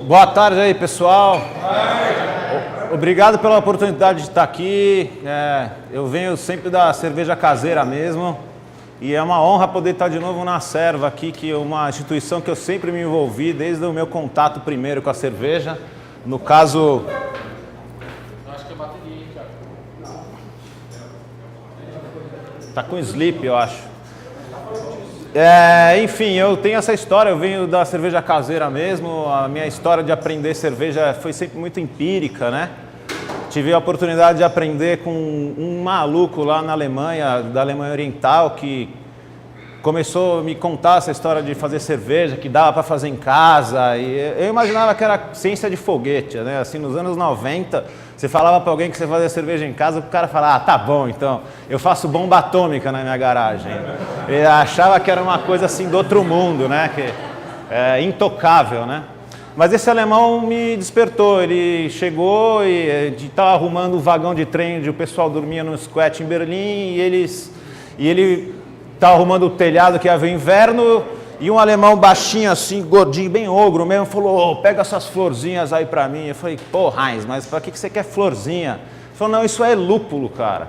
Boa tarde aí, pessoal. Obrigado pela oportunidade de estar aqui. Eu venho sempre da cerveja caseira mesmo. E é uma honra poder estar de novo na Serva aqui, que é uma instituição que eu sempre me envolvi desde o meu contato primeiro com a cerveja. No caso... Acho que é bateria, hein, Thiago? Tá com sleep, eu acho. Enfim, eu tenho essa história, eu venho da cerveja caseira mesmo. A minha história de aprender cerveja foi sempre muito empírica, né? Tive a oportunidade de aprender com um maluco lá na Alemanha, da Alemanha Oriental, que começou a me contar essa história de fazer cerveja, que dava para fazer em casa. E eu imaginava que era ciência de foguete, né? Assim, nos anos 90, você falava para alguém que você fazia cerveja em casa, o cara falava, ah, tá bom, então, eu faço bomba atômica na minha garagem. Ele achava que era uma coisa assim do outro mundo, né? Que é intocável, né? Mas esse alemão me despertou, ele chegou e estava arrumando o vagão de trem onde o pessoal dormia no squat em Berlim e ele estava arrumando o telhado que ia ver inverno e um alemão baixinho assim, gordinho, bem ogro mesmo, falou, pega essas florzinhas aí pra mim. Eu falei, pô, Heinz, mas pra que você quer florzinha? Ele falou, não, isso é lúpulo, cara.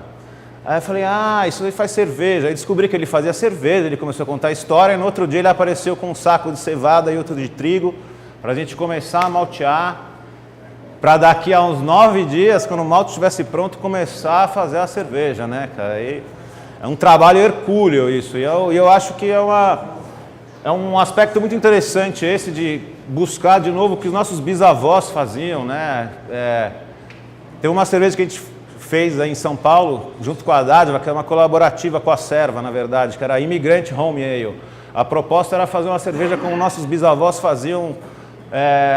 Aí eu falei, isso aí faz cerveja. Aí descobri que ele fazia cerveja, ele começou a contar a história e no outro dia ele apareceu com um saco de cevada e outro de trigo, para a gente começar a maltear, para daqui a uns 9 dias, quando o malte estivesse pronto, começar a fazer a cerveja, né, cara? E é um trabalho hercúleo isso, e eu acho que é um aspecto muito interessante esse de buscar de novo o que os nossos bisavós faziam, né? Tem uma cerveja que a gente fez aí em São Paulo, junto com a Dádiva, que é uma colaborativa com a Serva, na verdade, que era a Immigrant Home Ale. A proposta era fazer uma cerveja como nossos bisavós faziam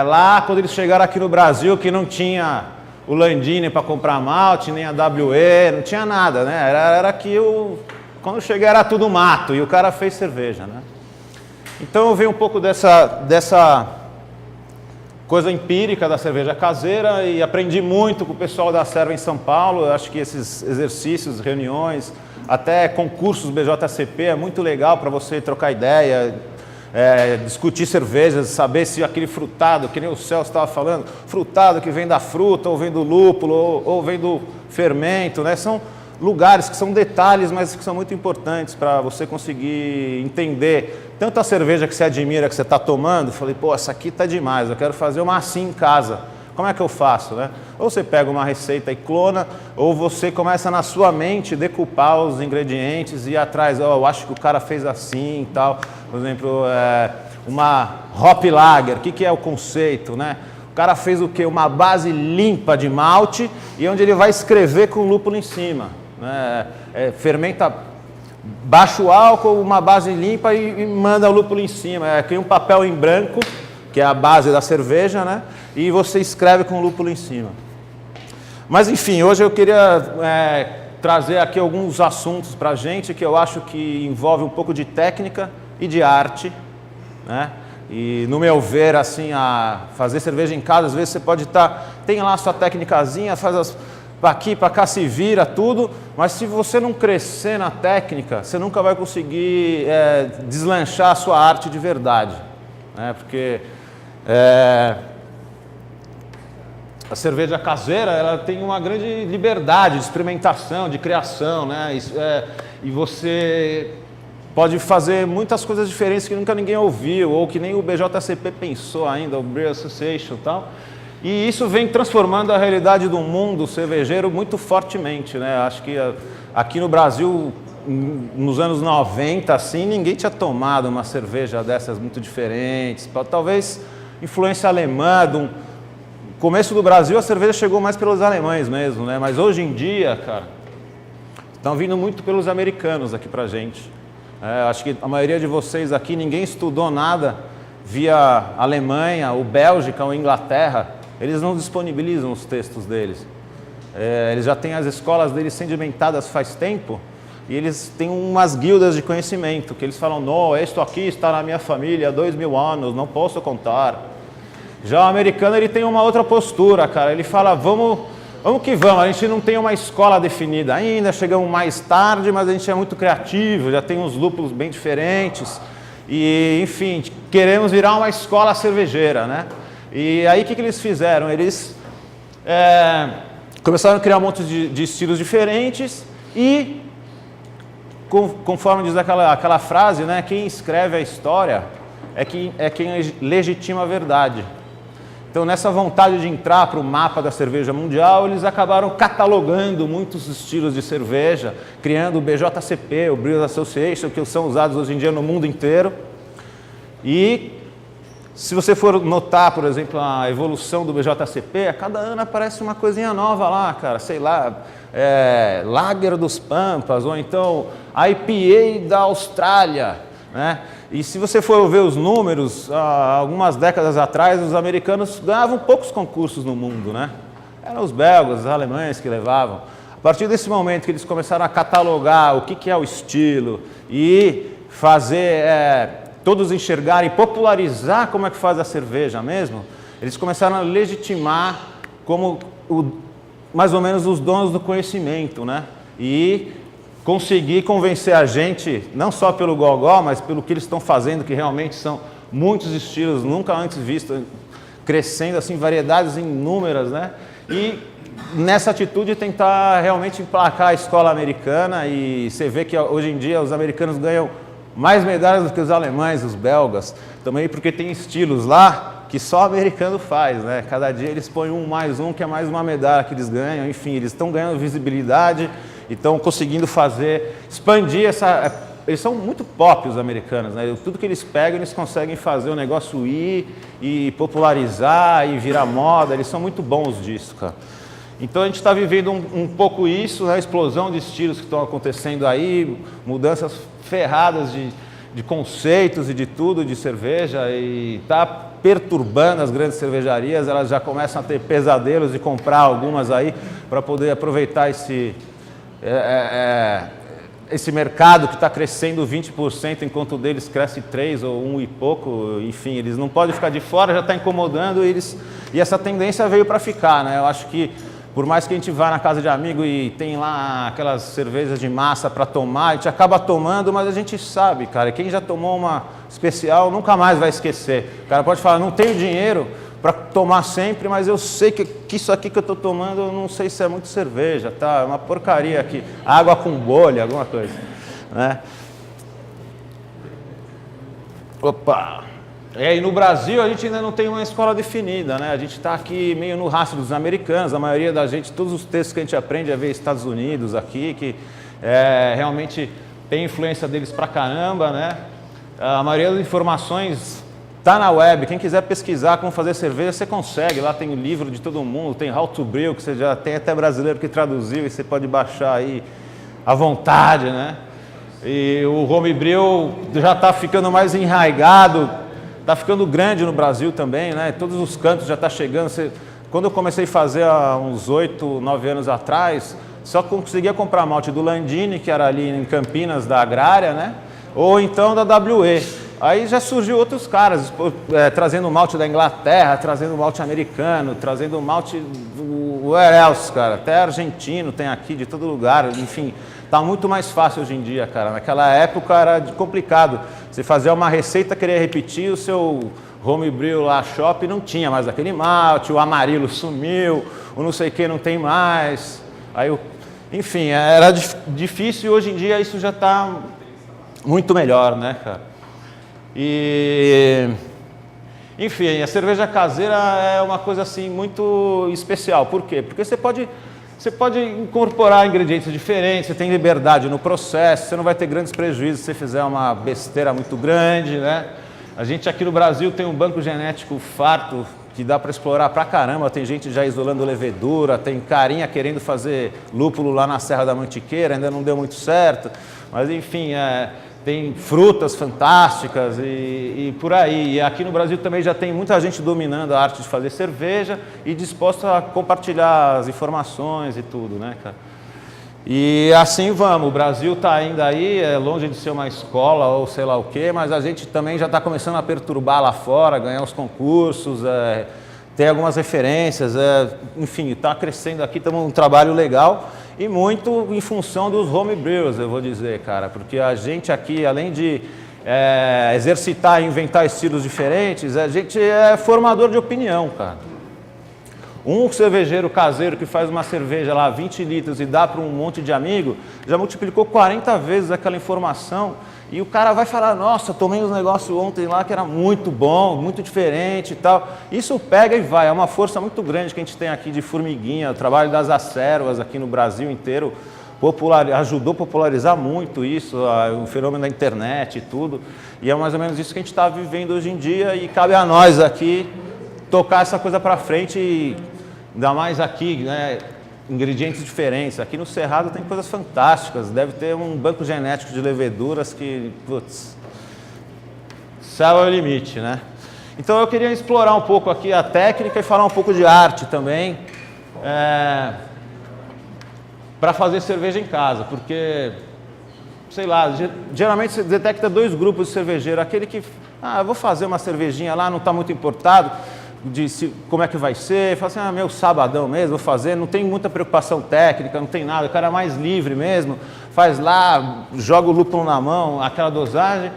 lá quando eles chegaram aqui no Brasil, que não tinha o Landini para comprar malte, nem a WE, não tinha nada, né? Era que quando eu cheguei era tudo mato e o cara fez cerveja, né? Então eu vi um pouco dessa coisa empírica da cerveja caseira e aprendi muito com o pessoal da Serva em São Paulo. Eu acho que esses exercícios, reuniões, até concursos BJCP é muito legal para você trocar ideia, discutir cervejas, saber se aquele frutado, que nem o Celso estava falando, frutado que vem da fruta, ou vem do lúpulo, ou vem do fermento, né? São lugares que são detalhes, mas que são muito importantes para você conseguir entender tanto a cerveja que você admira, que você está tomando. Falei, pô, essa aqui está demais, eu quero fazer uma assim em casa. Como é que eu faço, né? Ou você pega uma receita e clona, ou você começa na sua mente decupar os ingredientes e ir atrás, eu acho que o cara fez assim e tal. Por exemplo, uma hop lager, o que é o conceito, né? O cara fez o quê? Uma base limpa de malte e onde ele vai escrever com lúpulo em cima, né? Fermenta baixo álcool, uma base limpa e manda o lúpulo em cima. Cria um papel em branco, que é a base da cerveja, né? E você escreve com o lúpulo em cima. Mas enfim, hoje eu queria trazer aqui alguns assuntos para a gente que eu acho que envolve um pouco de técnica e de arte, né? E no meu ver, assim, a fazer cerveja em casa, às vezes você pode tem lá a sua técnicazinha, faz para aqui, para cá, se vira, tudo, mas se você não crescer na técnica, você nunca vai conseguir deslanchar a sua arte de verdade, né? Porque a cerveja caseira, ela tem uma grande liberdade de experimentação, de criação, né? E você pode fazer muitas coisas diferentes que nunca ninguém ouviu, ou que nem o BJCP pensou ainda, o Brew Association e tal. E isso vem transformando a realidade do mundo cervejeiro muito fortemente, né? Acho que aqui no Brasil, nos anos 90, assim, ninguém tinha tomado uma cerveja dessas muito diferentes. Talvez influência alemã, do começo do Brasil, a cerveja chegou mais pelos alemães mesmo, né? Mas hoje em dia, cara, estão vindo muito pelos americanos aqui pra gente. Acho que a maioria de vocês aqui, ninguém estudou nada via Alemanha, ou Bélgica, ou Inglaterra. Eles não disponibilizam os textos deles. Eles já têm as escolas deles sedimentadas faz tempo e eles têm umas guildas de conhecimento que eles falam, não, isto aqui está na minha família há 2000 anos, não posso contar. Já o americano, ele tem uma outra postura, cara. Ele fala, vamos que vamos, a gente não tem uma escola definida ainda, chegamos mais tarde, mas a gente é muito criativo, já tem uns lúpulos bem diferentes. E, enfim, queremos virar uma escola cervejeira, né? E aí o que eles fizeram? Eles começaram a criar um monte de estilos diferentes e, conforme diz aquela frase, né, quem escreve a história é quem legitima a verdade. Então, nessa vontade de entrar para o mapa da cerveja mundial, eles acabaram catalogando muitos estilos de cerveja, criando o BJCP, o Brewers Association, que são usados hoje em dia no mundo inteiro. E se você for notar, por exemplo, a evolução do BJCP, a cada ano aparece uma coisinha nova lá, cara, sei lá, Lager dos Pampas, ou então IPA da Austrália, né? E se você for ver os números, algumas décadas atrás, os americanos ganhavam poucos concursos no mundo, né? Eram os belgas, os alemães que levavam. A partir desse momento que eles começaram a catalogar o que é o estilo e fazer todos enxergarem, popularizar como é que faz a cerveja mesmo, eles começaram a legitimar como mais ou menos os donos do conhecimento, né? E conseguir convencer a gente, não só pelo gogó, mas pelo que eles estão fazendo, que realmente são muitos estilos nunca antes vistos, crescendo assim, variedades inúmeras, né? E nessa atitude tentar realmente emplacar a escola americana, e você vê que hoje em dia os americanos ganham mais medalhas do que os alemães, os belgas, também porque tem estilos lá que só o americano faz, né? Cada dia eles põem um mais um, que é mais uma medalha que eles ganham, enfim, eles estão ganhando visibilidade e estão conseguindo expandir eles são muito pop, os americanos, né? Tudo que eles pegam, eles conseguem fazer o negócio ir e popularizar e virar moda, eles são muito bons disso, cara. Então a gente está vivendo um pouco isso, né? A explosão de estilos que estão acontecendo aí, mudanças ferradas de conceitos e de tudo, de cerveja, e está perturbando as grandes cervejarias. Elas já começam a ter pesadelos de comprar algumas aí para poder aproveitar esse mercado que está crescendo 20%, enquanto o deles cresce 3% ou 1 e pouco. Enfim, eles não podem ficar de fora, já está incomodando e essa tendência veio para ficar, né? Eu acho que por mais que a gente vá na casa de amigo e tem lá aquelas cervejas de massa para tomar, a gente acaba tomando, mas a gente sabe, cara, quem já tomou uma especial nunca mais vai esquecer. O cara pode falar, não tenho dinheiro para tomar sempre, mas eu sei que isso aqui que eu estou tomando, eu não sei se é muito cerveja, tá? É uma porcaria aqui, água com bolha, alguma coisa, né? Opa! E aí no Brasil a gente ainda não tem uma escola definida, né? A gente está aqui meio no rastro dos americanos, a maioria da gente, todos os textos que a gente aprende é ver Estados Unidos aqui, que realmente tem influência deles pra caramba, né? A maioria das informações está na web, quem quiser pesquisar como fazer cerveja, você consegue, lá tem o livro de todo mundo, tem How to Brew, que você já tem até brasileiro que traduziu e você pode baixar aí à vontade, né? E o homebrew já está ficando mais enraizado, está ficando grande no Brasil também, né? Todos os cantos já está chegando. Quando eu comecei a fazer há uns 8, 9 anos atrás, só conseguia comprar malte do Landini, que era ali em Campinas, da Agrária, né? Ou então da WE. Aí já surgiu outros caras, trazendo malte da Inglaterra, trazendo malte americano, trazendo malte do where else, cara. Até argentino tem aqui, de todo lugar, enfim. Tá muito mais fácil hoje em dia, cara. Naquela época era complicado. Você fazia uma receita, queria repetir, o seu homebrew lá, shop, não tinha mais aquele malte, o amarilo sumiu, o não sei o que não tem mais. Aí, enfim, era difícil e hoje em dia isso já está muito melhor, né, cara? E, enfim, a cerveja caseira é uma coisa assim muito especial. Por quê? Porque você pode incorporar ingredientes diferentes, você tem liberdade no processo, você não vai ter grandes prejuízos se você fizer uma besteira muito grande, né? A gente aqui no Brasil tem um banco genético farto que dá para explorar pra caramba, tem gente já isolando levedura, tem carinha querendo fazer lúpulo lá na Serra da Mantiqueira, ainda não deu muito certo, mas enfim, tem frutas fantásticas e por aí. E aqui no Brasil também já tem muita gente dominando a arte de fazer cerveja e disposta a compartilhar as informações e tudo, né, cara? E assim vamos, o Brasil está ainda aí, é longe de ser uma escola ou sei lá o quê, mas a gente também já está começando a perturbar lá fora, ganhar os concursos, ter algumas referências, enfim, está crescendo aqui, estamos um trabalho legal. E muito em função dos homebrewers, eu vou dizer, cara, porque a gente aqui, além de exercitar e inventar estilos diferentes, a gente é formador de opinião, cara. Um cervejeiro caseiro que faz uma cerveja lá, 20 litros, e dá para um monte de amigo, já multiplicou 40 vezes aquela informação, e o cara vai falar, nossa, tomei um negócio ontem lá que era muito bom, muito diferente e tal. Isso pega e vai, é uma força muito grande que a gente tem aqui de formiguinha, o trabalho das acervas aqui no Brasil inteiro, ajudou a popularizar muito isso, o fenômeno da internet e tudo, e é mais ou menos isso que a gente está vivendo hoje em dia, e cabe a nós aqui tocar essa coisa para frente, e ainda mais aqui, né, ingredientes diferentes. Aqui no Cerrado tem coisas fantásticas, deve ter um banco genético de leveduras que, putz, céu é o limite, né? Então eu queria explorar um pouco aqui a técnica e falar um pouco de arte também, para fazer cerveja em casa, porque, sei lá, geralmente você detecta dois grupos de cervejeiro, aquele que, eu vou fazer uma cervejinha lá, não está muito importado como é que vai ser, fala assim, meu sabadão mesmo, vou fazer, não tem muita preocupação técnica, não tem nada, o cara é mais livre mesmo, faz lá, joga o lúpulo na mão, aquela dosagem,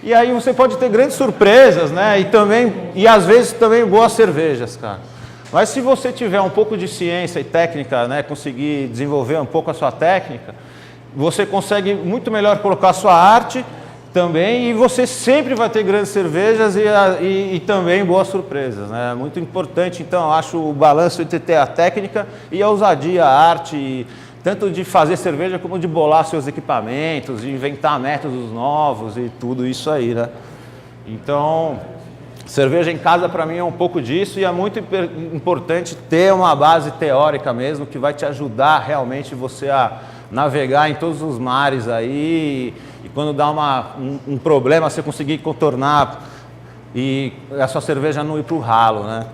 e aí você pode ter grandes surpresas, né, e às vezes também boas cervejas, cara. Mas se você tiver um pouco de ciência e técnica, né, conseguir desenvolver um pouco a sua técnica, você consegue muito melhor colocar a sua arte também, e você sempre vai ter grandes cervejas e também boas surpresas, né? É muito importante, então, eu acho o balanço entre ter a técnica e a ousadia, a arte, tanto de fazer cerveja como de bolar seus equipamentos, de inventar métodos novos e tudo isso aí, né? Então, cerveja em casa para mim é um pouco disso, e é muito importante ter uma base teórica mesmo, que vai te ajudar realmente você a navegar em todos os mares aí, e quando dá um problema você conseguir contornar e a sua cerveja não ir para o ralo, né?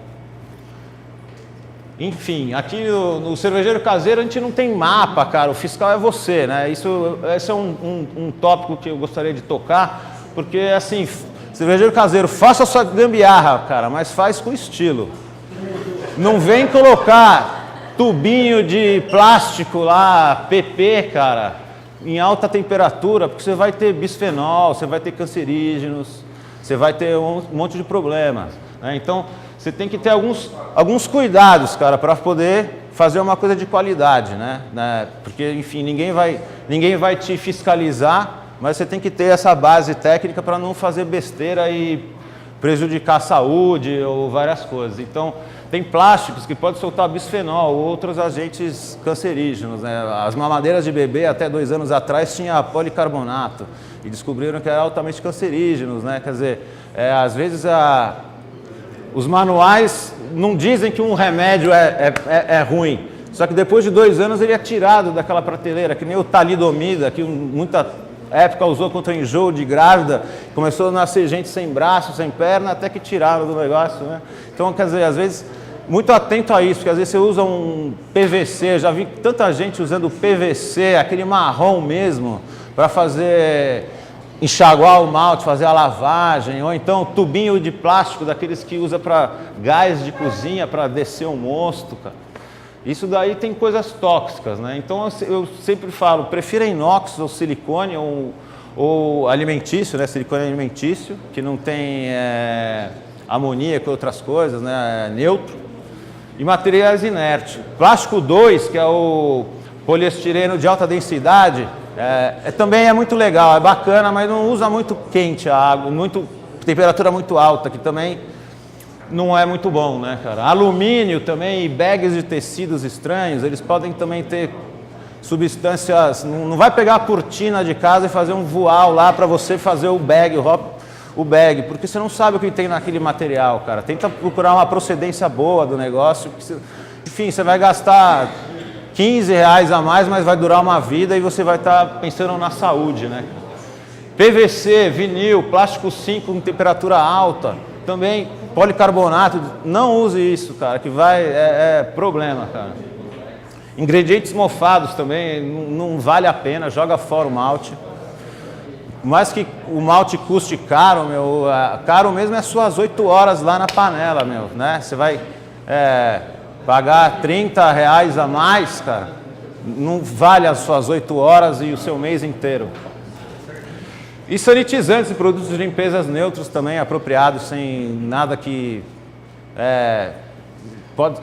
Enfim, aqui no cervejeiro caseiro a gente não tem mapa, cara, o fiscal é você, né? Esse é um tópico que eu gostaria de tocar, porque assim, cervejeiro caseiro, faça a sua gambiarra, cara, mas faz com estilo. Não vem colocar tubinho de plástico lá, PP, cara, em alta temperatura, porque você vai ter bisfenol, você vai ter cancerígenos, você vai ter um monte de problemas, né? Então, você tem que ter alguns cuidados, cara, para poder fazer uma coisa de qualidade, né? Porque, enfim, ninguém vai te fiscalizar, mas você tem que ter essa base técnica para não fazer besteira e prejudicar a saúde ou várias coisas. Então, tem plásticos que podem soltar bisfenol ou outros agentes cancerígenos, né? As mamadeiras de bebê, até 2 anos atrás, tinha policarbonato e descobriram que eram altamente cancerígenos, né? Quer dizer, às vezes os manuais não dizem que um remédio é ruim, só que depois de 2 anos ele é tirado daquela prateleira, que nem o talidomida, que muita época usou contra enjoo de grávida, começou a nascer gente sem braço, sem perna, até que tiraram do negócio, né? Então, quer dizer, às vezes, muito atento a isso, porque às vezes você usa um PVC, já vi tanta gente usando PVC, aquele marrom mesmo, para enxaguar o malte, fazer a lavagem, ou então tubinho de plástico, daqueles que usa para gás de cozinha, para descer o mosto, cara. Isso daí tem coisas tóxicas, né? Então eu sempre falo, prefira inox ou silicone ou alimentício, né? Silicone alimentício, que não tem amoníaco e outras coisas, né? É neutro. E materiais inertes. Plástico 2, que é o poliestireno de alta densidade, também é muito legal, é bacana, mas não usa muito quente a água, temperatura muito alta, que também não é muito bom, né, cara? Alumínio também e bags de tecidos estranhos, eles podem também ter substâncias. Não vai pegar a cortina de casa e fazer um voal lá para você fazer o bag, porque você não sabe o que tem naquele material, cara. Tenta procurar uma procedência boa do negócio. Enfim, você vai gastar R$15 a mais, mas vai durar uma vida e você vai estar pensando na saúde, né? PVC, vinil, plástico 5 com temperatura alta, também policarbonato, não use isso, cara, que é problema, cara. Ingredientes mofados também, não vale a pena, joga fora o malte. Mais que o malte custe caro, meu, caro mesmo é suas 8 horas lá na panela, meu, né? Você vai pagar R$30 a mais, cara, não vale as suas 8 horas e o seu mês inteiro. E sanitizantes e produtos de limpezas neutros também apropriados, sem nada que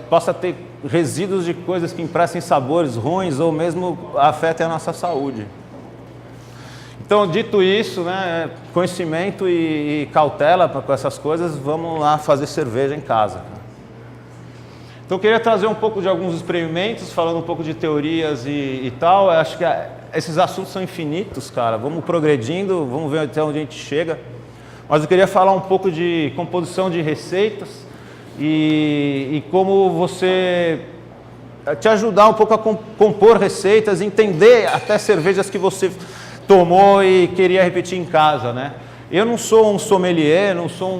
possa ter resíduos de coisas que emprestem sabores ruins ou mesmo afetem a nossa saúde. Então, dito isso, né, conhecimento e cautela com essas coisas, vamos lá fazer cerveja em casa. Então, eu queria trazer um pouco de alguns experimentos, falando um pouco de teorias e tal. Eu acho que esses assuntos são infinitos, cara. Vamos progredindo, vamos ver até onde a gente chega. Mas eu queria falar um pouco de composição de receitas e como você te ajudar um pouco a compor receitas, entender até cervejas que você tomou e queria repetir em casa, né? Eu não sou um sommelier, não sou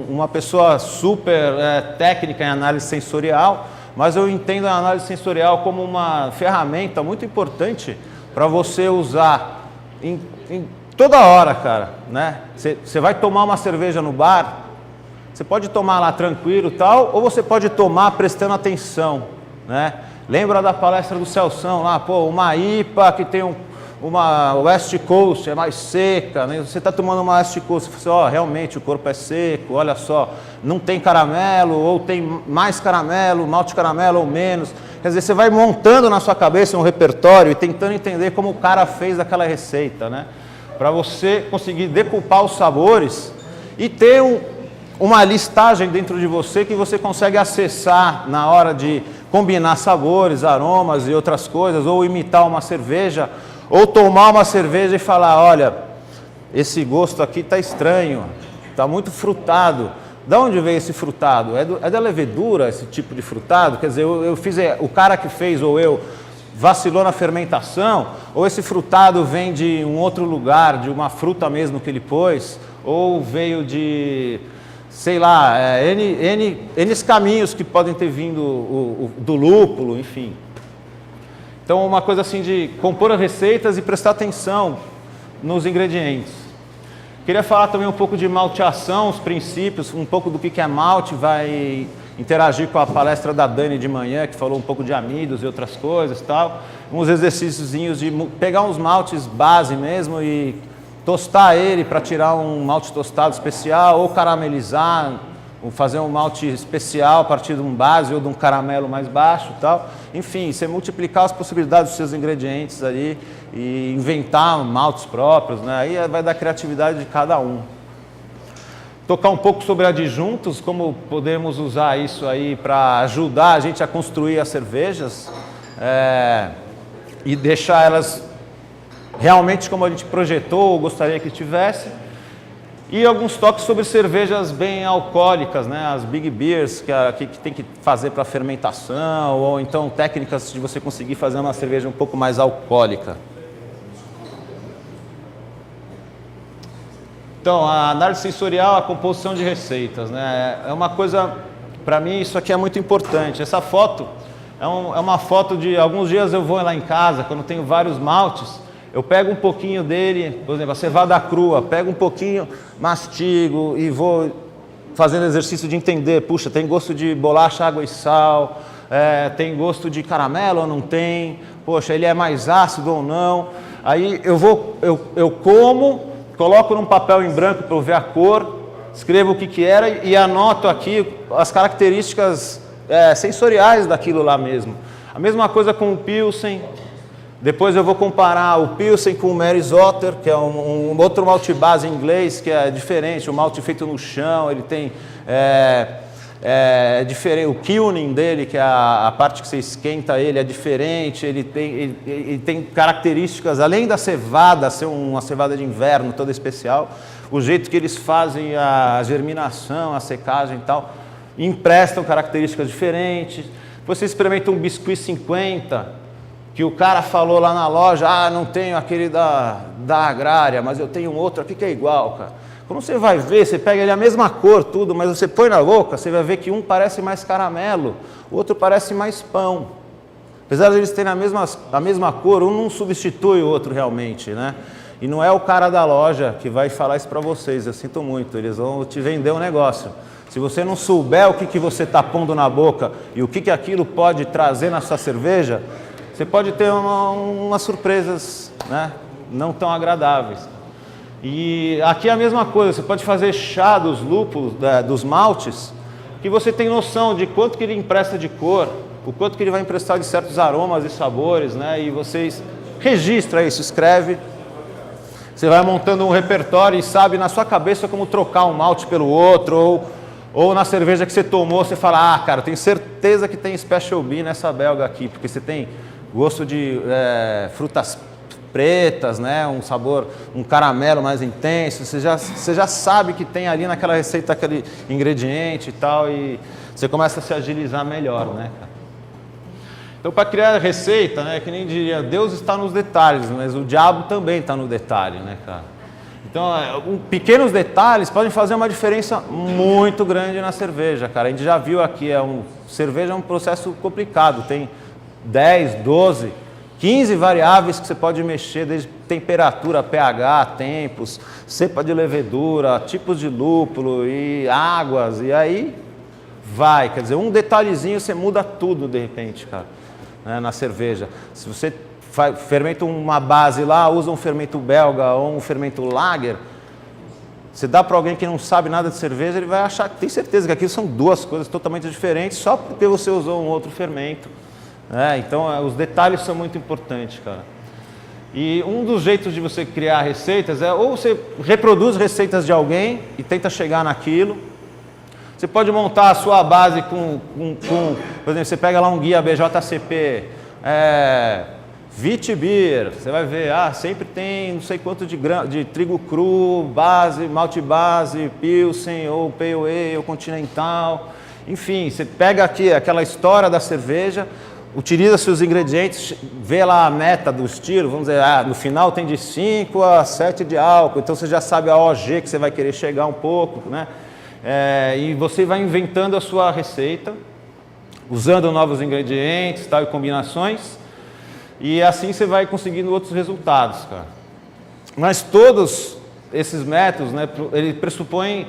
uma pessoa super técnica em análise sensorial, mas eu entendo a análise sensorial como uma ferramenta muito importante para você usar em toda hora, cara, né? Você vai tomar uma cerveja no bar, você pode tomar lá tranquilo e tal, ou você pode tomar prestando atenção, né? Lembra da palestra do Celção lá, pô, uma IPA que tem uma West Coast, é mais seca, né? Você está tomando uma West Coast, você fala, realmente o corpo é seco, olha só, não tem caramelo, ou tem mais caramelo, malte caramelo ou menos. Quer dizer, você vai montando na sua cabeça um repertório e tentando entender como o cara fez aquela receita, né? Para você conseguir decupar os sabores e ter uma listagem dentro de você que você consegue acessar na hora de combinar sabores, aromas e outras coisas, ou imitar uma cerveja, ou tomar uma cerveja e falar, olha, esse gosto aqui está estranho, está muito frutado. De onde veio esse frutado? É da levedura esse tipo de frutado? Quer dizer, o cara que fez ou eu vacilou na fermentação? Ou esse frutado vem de um outro lugar, de uma fruta mesmo que ele pôs? Ou veio de, sei lá, N caminhos que podem ter vindo do lúpulo, enfim. Então, uma coisa assim de compor as receitas e prestar atenção nos ingredientes. Queria falar também um pouco de malteação, os princípios, um pouco do que é malte, vai interagir com a palestra da Dani de manhã, que falou um pouco de amidos e outras coisas e tal. Uns exercíciozinhos de pegar uns maltes base mesmo e tostar ele para tirar um malte tostado especial, ou caramelizar, ou fazer um malte especial a partir de um base ou de um caramelo mais baixo e tal. Enfim, você multiplicar as possibilidades dos seus ingredientes ali e inventar maltes próprios, né? Aí vai dar criatividade de cada um. Tocar um pouco sobre adjuntos, como podemos usar isso aí para ajudar a gente a construir as cervejas e deixar elas realmente como a gente projetou ou gostaria que tivesse. E alguns toques sobre cervejas bem alcoólicas, né? As big beers que tem que fazer para fermentação, ou então técnicas de você conseguir fazer uma cerveja um pouco mais alcoólica. Então, a análise sensorial, a composição de receitas, né? É uma coisa, para mim, isso aqui é muito importante. Essa foto é uma foto de alguns dias eu vou lá em casa, quando tenho vários maltes. Eu pego um pouquinho dele, por exemplo, a cevada crua, pego um pouquinho, mastigo e vou fazendo exercício de entender, puxa, tem gosto de bolacha, água e sal, tem gosto de caramelo ou não tem, poxa, ele é mais ácido ou não. Aí eu como, coloco num papel em branco para eu ver a cor, escrevo o que era e anoto aqui as características sensoriais daquilo lá mesmo. A mesma coisa com o Pilsen. Depois eu vou comparar o Pilsen com o Mary's Otter, que é um outro malte base inglês, que é diferente, o malte feito no chão, ele tem diferente, o kilning dele, que é a parte que você esquenta ele, é diferente, ele tem características, além da cevada, ser uma cevada de inverno toda especial, o jeito que eles fazem a germinação, a secagem e tal, emprestam características diferentes. Você experimenta um Biscuit 50, que o cara falou lá na loja, não tenho aquele da Agrária, mas eu tenho um outro aqui que é igual, cara. Quando você vai ver, você pega ele a mesma cor, tudo, mas você põe na boca, você vai ver que um parece mais caramelo, o outro parece mais pão. Apesar de eles terem a mesma cor, um não substitui o outro realmente, né? E não é o cara da loja que vai falar isso para vocês, eu sinto muito, eles vão te vender um negócio. Se você não souber o que você está pondo na boca e o que aquilo pode trazer na sua cerveja, você pode ter umas surpresas, né, não tão agradáveis. E aqui é a mesma coisa, você pode fazer chá dos lúpulos, dos maltes, que você tem noção de quanto que ele empresta de cor, o quanto que ele vai emprestar de certos aromas e sabores, né? E vocês registra isso, escreve. Você vai montando um repertório e sabe na sua cabeça como trocar um malte pelo outro, ou na cerveja que você tomou, você fala, ah, cara, tenho certeza que tem Special B nessa belga aqui, porque você tem gosto de frutas pretas, né? Um sabor, um caramelo mais intenso, você já sabe que tem ali naquela receita aquele ingrediente e tal, e você começa a se agilizar melhor, né, cara? Então, para criar receita, né, que nem diria, Deus está nos detalhes, mas o diabo também está no detalhe, né, cara? Então, pequenos detalhes podem fazer uma diferença muito grande na cerveja, cara. A gente já viu aqui, cerveja é um processo complicado, tem 10, 12, 15 variáveis que você pode mexer, desde temperatura, pH, tempos, cepa de levedura, tipos de lúpulo e águas, e aí vai. Quer dizer, um detalhezinho você muda tudo de repente, cara, né, na cerveja. Se você fermenta uma base lá, usa um fermento belga ou um fermento lager, você dá para alguém que não sabe nada de cerveja, ele vai achar, tem certeza que aquilo são duas coisas totalmente diferentes, só porque você usou um outro fermento. Então, os detalhes são muito importantes, cara. E um dos jeitos de você criar receitas é ou você reproduz receitas de alguém e tenta chegar naquilo. Você pode montar a sua base com por exemplo, você pega lá um guia BJCP, Wheat Beer, você vai ver, sempre tem não sei quanto de trigo cru, base, malte base, Pilsen, ou Pale Ale, ou Continental. Enfim, você pega aqui aquela história da cerveja, utiliza seus ingredientes, vê lá a meta do estilo, vamos dizer, no final tem de 5 a 7 de álcool, então você já sabe a OG que você vai querer chegar um pouco, né? E você vai inventando a sua receita, usando novos ingredientes, tal, e combinações, e assim você vai conseguindo outros resultados, cara. Mas todos esses métodos, né, ele pressupõem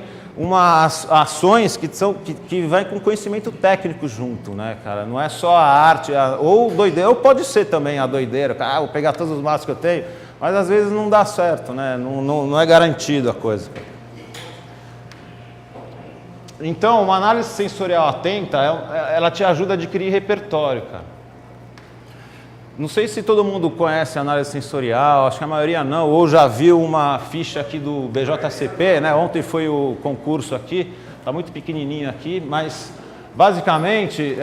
ações que vai com conhecimento técnico junto, né, cara? Não é só a arte, ou doideira, ou pode ser também a doideira, cara, vou pegar todos os matos que eu tenho, mas às vezes não dá certo, né? Não é garantido a coisa. Então, uma análise sensorial atenta, ela te ajuda a adquirir repertório, cara. Não sei se todo mundo conhece a análise sensorial, acho que a maioria não, ou já viu uma ficha aqui do BJCP, né? Ontem foi o concurso aqui, está muito pequenininho aqui, mas basicamente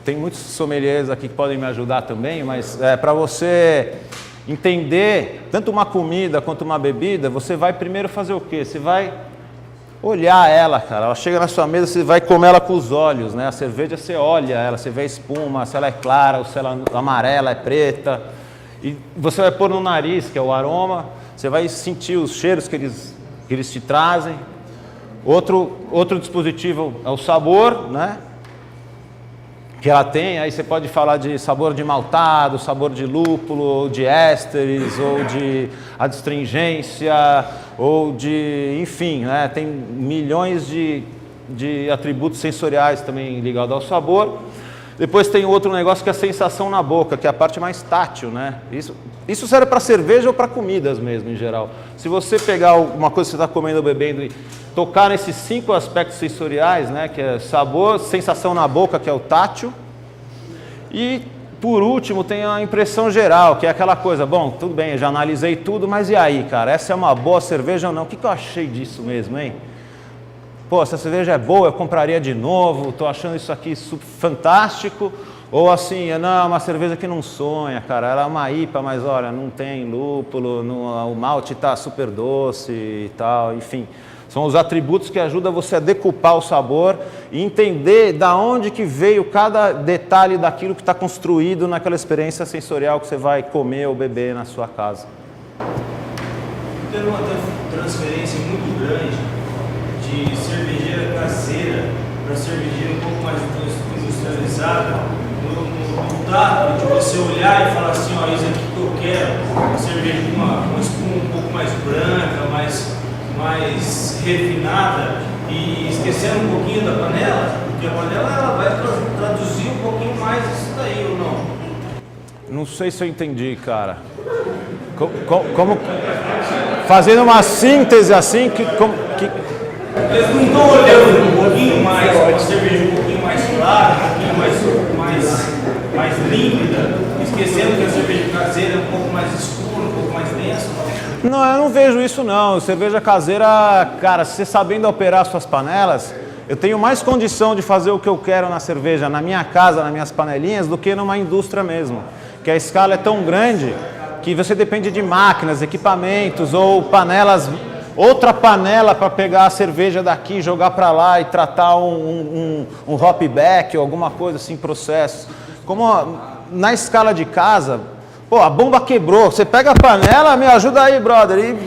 tem muitos sommeliers aqui que podem me ajudar também, mas para você entender tanto uma comida quanto uma bebida, você vai primeiro fazer o quê? Você vai olhar ela, cara. Ela chega na sua mesa, você vai comer ela com os olhos, né? A cerveja, você olha ela, você vê a espuma, se ela é clara, ou se ela é amarela, é preta. E você vai pôr no nariz, que é o aroma, você vai sentir os cheiros que eles te trazem. Outro dispositivo é o sabor, né? Que ela tem, aí você pode falar de sabor de maltado, sabor de lúpulo, ou de ésteres, ou de adstringência, ou de, enfim, né? Tem milhões de atributos sensoriais também ligados ao sabor. Depois tem outro negócio que é a sensação na boca, que é a parte mais tátil, né? Isso serve para cerveja ou para comidas mesmo, em geral. Se você pegar uma coisa que você está comendo ou bebendo e tocar nesses 5 aspectos sensoriais, né? Que é sabor, sensação na boca, que é o tátil. E, por último, tem a impressão geral, que é aquela coisa, bom, tudo bem, eu já analisei tudo, mas e aí, cara? Essa é uma boa cerveja ou não? O que eu achei disso mesmo, hein? Pô, essa cerveja é boa, eu compraria de novo, estou achando isso aqui fantástico. Ou assim, não, é uma cerveja que não sonha, cara, ela é uma IPA, mas olha, não tem lúpulo, o malte está super doce e tal, enfim. São os atributos que ajudam você a decupar o sabor e entender da onde que veio cada detalhe daquilo que está construído naquela experiência sensorial que você vai comer ou beber na sua casa. Tem uma transferência muito grande de cervejeira caseira para cervejeira um pouco mais industrializada, no tato de você olhar e falar assim, ó, isso aqui que eu quero, uma cerveja com uma espuma um pouco mais branca, mais refinada, e esquecendo um pouquinho da panela, porque a panela ela vai traduzir um pouquinho mais isso daí ou não? Não sei se eu entendi, cara. Como fazendo uma síntese assim que Eles não estão olhando um pouquinho mais, uma cerveja um pouquinho mais clara, um pouquinho mais límpida, esquecendo que a cerveja caseira é um pouco mais escura, um pouco mais densa? Não, eu não vejo isso não. Cerveja caseira, cara, você sabendo operar suas panelas, eu tenho mais condição de fazer o que eu quero na cerveja, na minha casa, nas minhas panelinhas, do que numa indústria mesmo. Que a escala é tão grande que você depende de máquinas, equipamentos ou panelas, outra panela para pegar a cerveja daqui, jogar para lá e tratar um hopback ou alguma coisa assim, processo. Como na escala de casa, pô, a bomba quebrou, você pega a panela, me ajuda aí, brother, e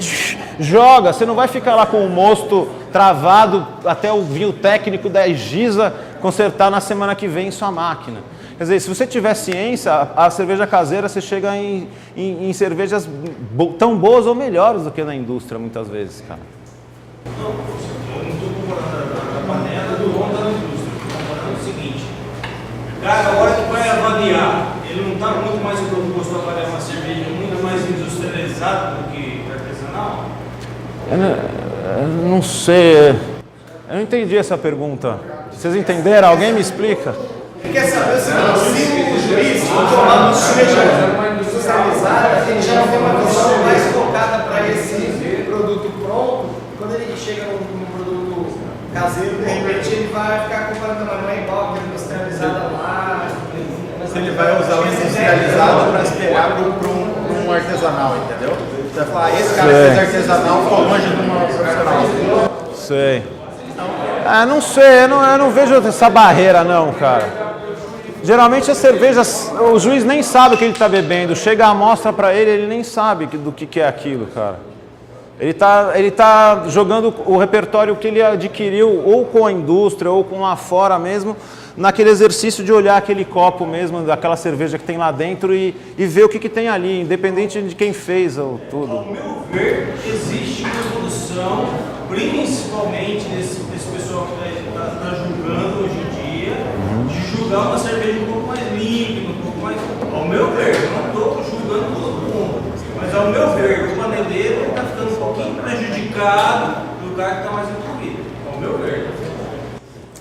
joga. Você não vai ficar lá com o mosto travado até o vinho técnico da Giza consertar na semana que vem em sua máquina. Quer dizer, se você tiver ciência, a cerveja caseira você chega em cervejas tão boas ou melhores do que na indústria, muitas vezes, cara. Não, eu não estou comparando a panela do homem da indústria, estou comparando o seguinte. Cara, a hora que vai avaliar, ele não está muito mais proposto a avaliar uma cerveja muito mais industrializada do que artesanal? Eu não sei, eu não entendi essa pergunta. Vocês entenderam? Alguém me explica? Ele quer saber se o juiz tomar uma cerveja industrializada, ele já não tem uma visão mais focada para esse produto pronto. Quando ele chega num produto caseiro, de repente ele vai ficar comparando, mas não é igual a industrializada lá. Ele vai usar o industrializado para espelhar para um artesanal, entendeu? Você vai falar, esse cara fez artesanal, ficou longe de uma profissional. Sei. Não sei, eu não vejo essa barreira não, cara. Geralmente as cervejas, o juiz nem sabe o que ele está bebendo, chega a amostra para ele nem sabe do que é aquilo, cara. Ele tá jogando o repertório que ele adquiriu ou com a indústria ou com lá fora mesmo, naquele exercício de olhar aquele copo mesmo, daquela cerveja que tem lá dentro e ver o que tem ali, independente de quem fez ou tudo. Ao meu ver, existe uma evolução, principalmente desse pessoal que está julgando hoje em dia, de julgar uma cerveja um pouco mais límpida, um pouco mais... Ao meu ver, eu não estou julgando todo mundo, mas ao meu ver, o paneleiro está ficando um pouquinho prejudicado do cara que está mais incluído. Ao meu ver.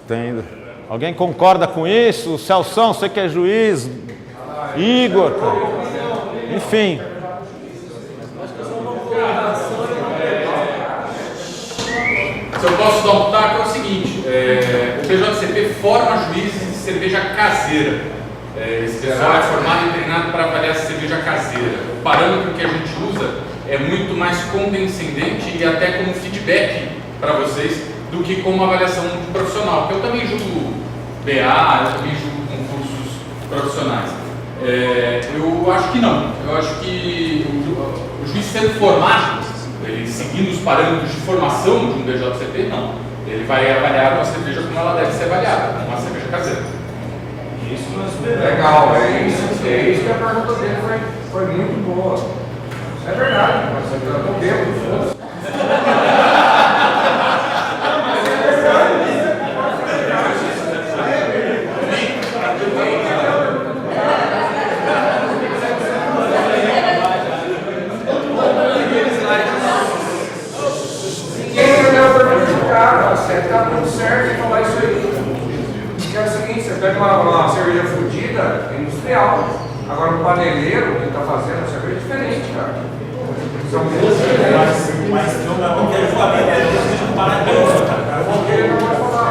Entendo. Alguém concorda com isso? Celção, você que é juiz? Igor? Enfim. Se eu posso dar um pitaco, é o seguinte, o BJCP forma juízes de cerveja caseira. Esse pessoal é formado e treinado para avaliar a cerveja caseira. O parâmetro que a gente usa é muito mais condescendente e até como feedback para vocês do que como avaliação de profissional. Porque eu também julgo BA, eu também julgo concursos profissionais. Eu acho que não. Eu acho que o juiz sendo formado, ele seguindo os parâmetros de formação de um BJCP, não. Ele vai avaliar uma cerveja como ela deve ser avaliada, uma cerveja caseira. Isso nós esperamos. Legal, é isso que a pergunta dele foi muito boa. É verdade, mas eu não bebo, tá tudo certo e falar isso aí. Que é o seguinte, você pega uma cerveja fudida, industrial. Agora o paneleiro que está fazendo a cerveja é diferente, cara. São duas diferentes. Mas eu não quero falar que eles vão parar de pensar, cara. Eu vou querer não vai falar.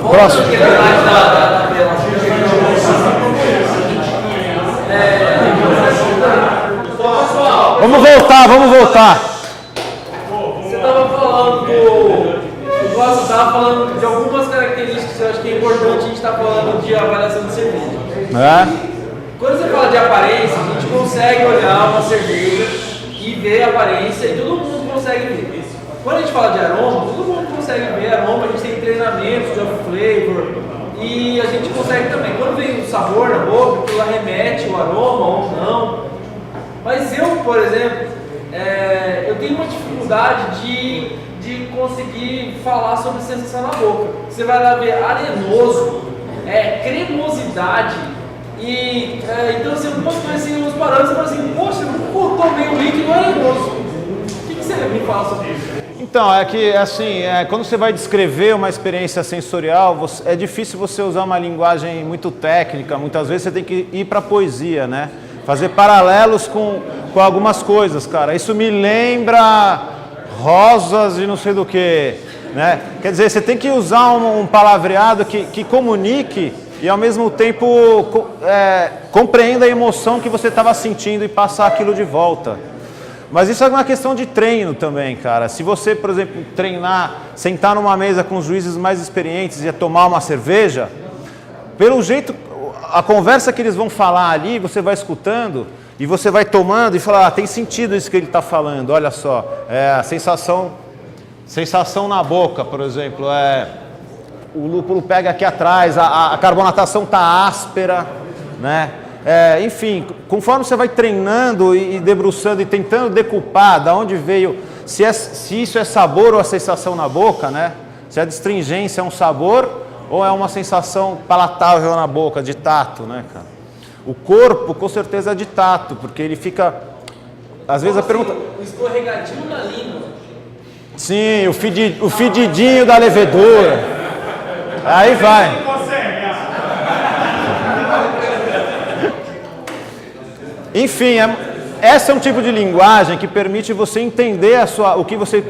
Próximo. Vamos voltar. Você estava falando de algumas características que eu acho que é importante a gente estar falando de avaliação de cerveja. Quando você fala de aparência, a gente consegue olhar uma cerveja e ver a aparência e todo mundo consegue ver. Quando a gente fala de aroma, todo mundo consegue ver aroma, a gente tem treinamentos de off-flavor e a gente consegue também. Quando vem o sabor na boca, aquilo remete o aroma ou não. Mas eu, por exemplo, eu tenho uma dificuldade de conseguir falar sobre sensação na boca. Você vai lá ver arenoso, cremosidade, Então, assim, algumas coisas, assim, uns parâmetros, você fala assim, poxa, não cortou bem o líquido, não é grosso. O que você me fala sobre isso? Então, é que assim, quando você vai descrever uma experiência sensorial, é difícil você usar uma linguagem muito técnica, muitas vezes você tem que ir para a poesia, né? Fazer paralelos com algumas coisas, cara. Isso me lembra rosas e não sei do que, né? Quer dizer, você tem que usar um palavreado que comunique e ao mesmo tempo compreenda a emoção que você estava sentindo e passar aquilo de volta. Mas isso é uma questão de treino também, cara. Se você, por exemplo, treinar, sentar numa mesa com os juízes mais experientes e tomar uma cerveja, pelo jeito, a conversa que eles vão falar ali, você vai escutando e você vai tomando e fala, tem sentido isso que ele está falando, olha só. A sensação na boca, por exemplo, o lúpulo pega aqui atrás, a carbonatação está áspera, né? Enfim, conforme você vai treinando e debruçando e tentando decupar de onde veio, se isso é sabor ou a sensação na boca, né? Se a astringência é um sabor ou é uma sensação palatável na boca, de tato, né, cara? O corpo, com certeza, é de tato, porque ele fica... Às vezes a pergunta... O escorregadinho da língua. Sim, o fedidinho da levedura. Aí vai. Enfim, esse é um tipo de linguagem que permite você entender o que você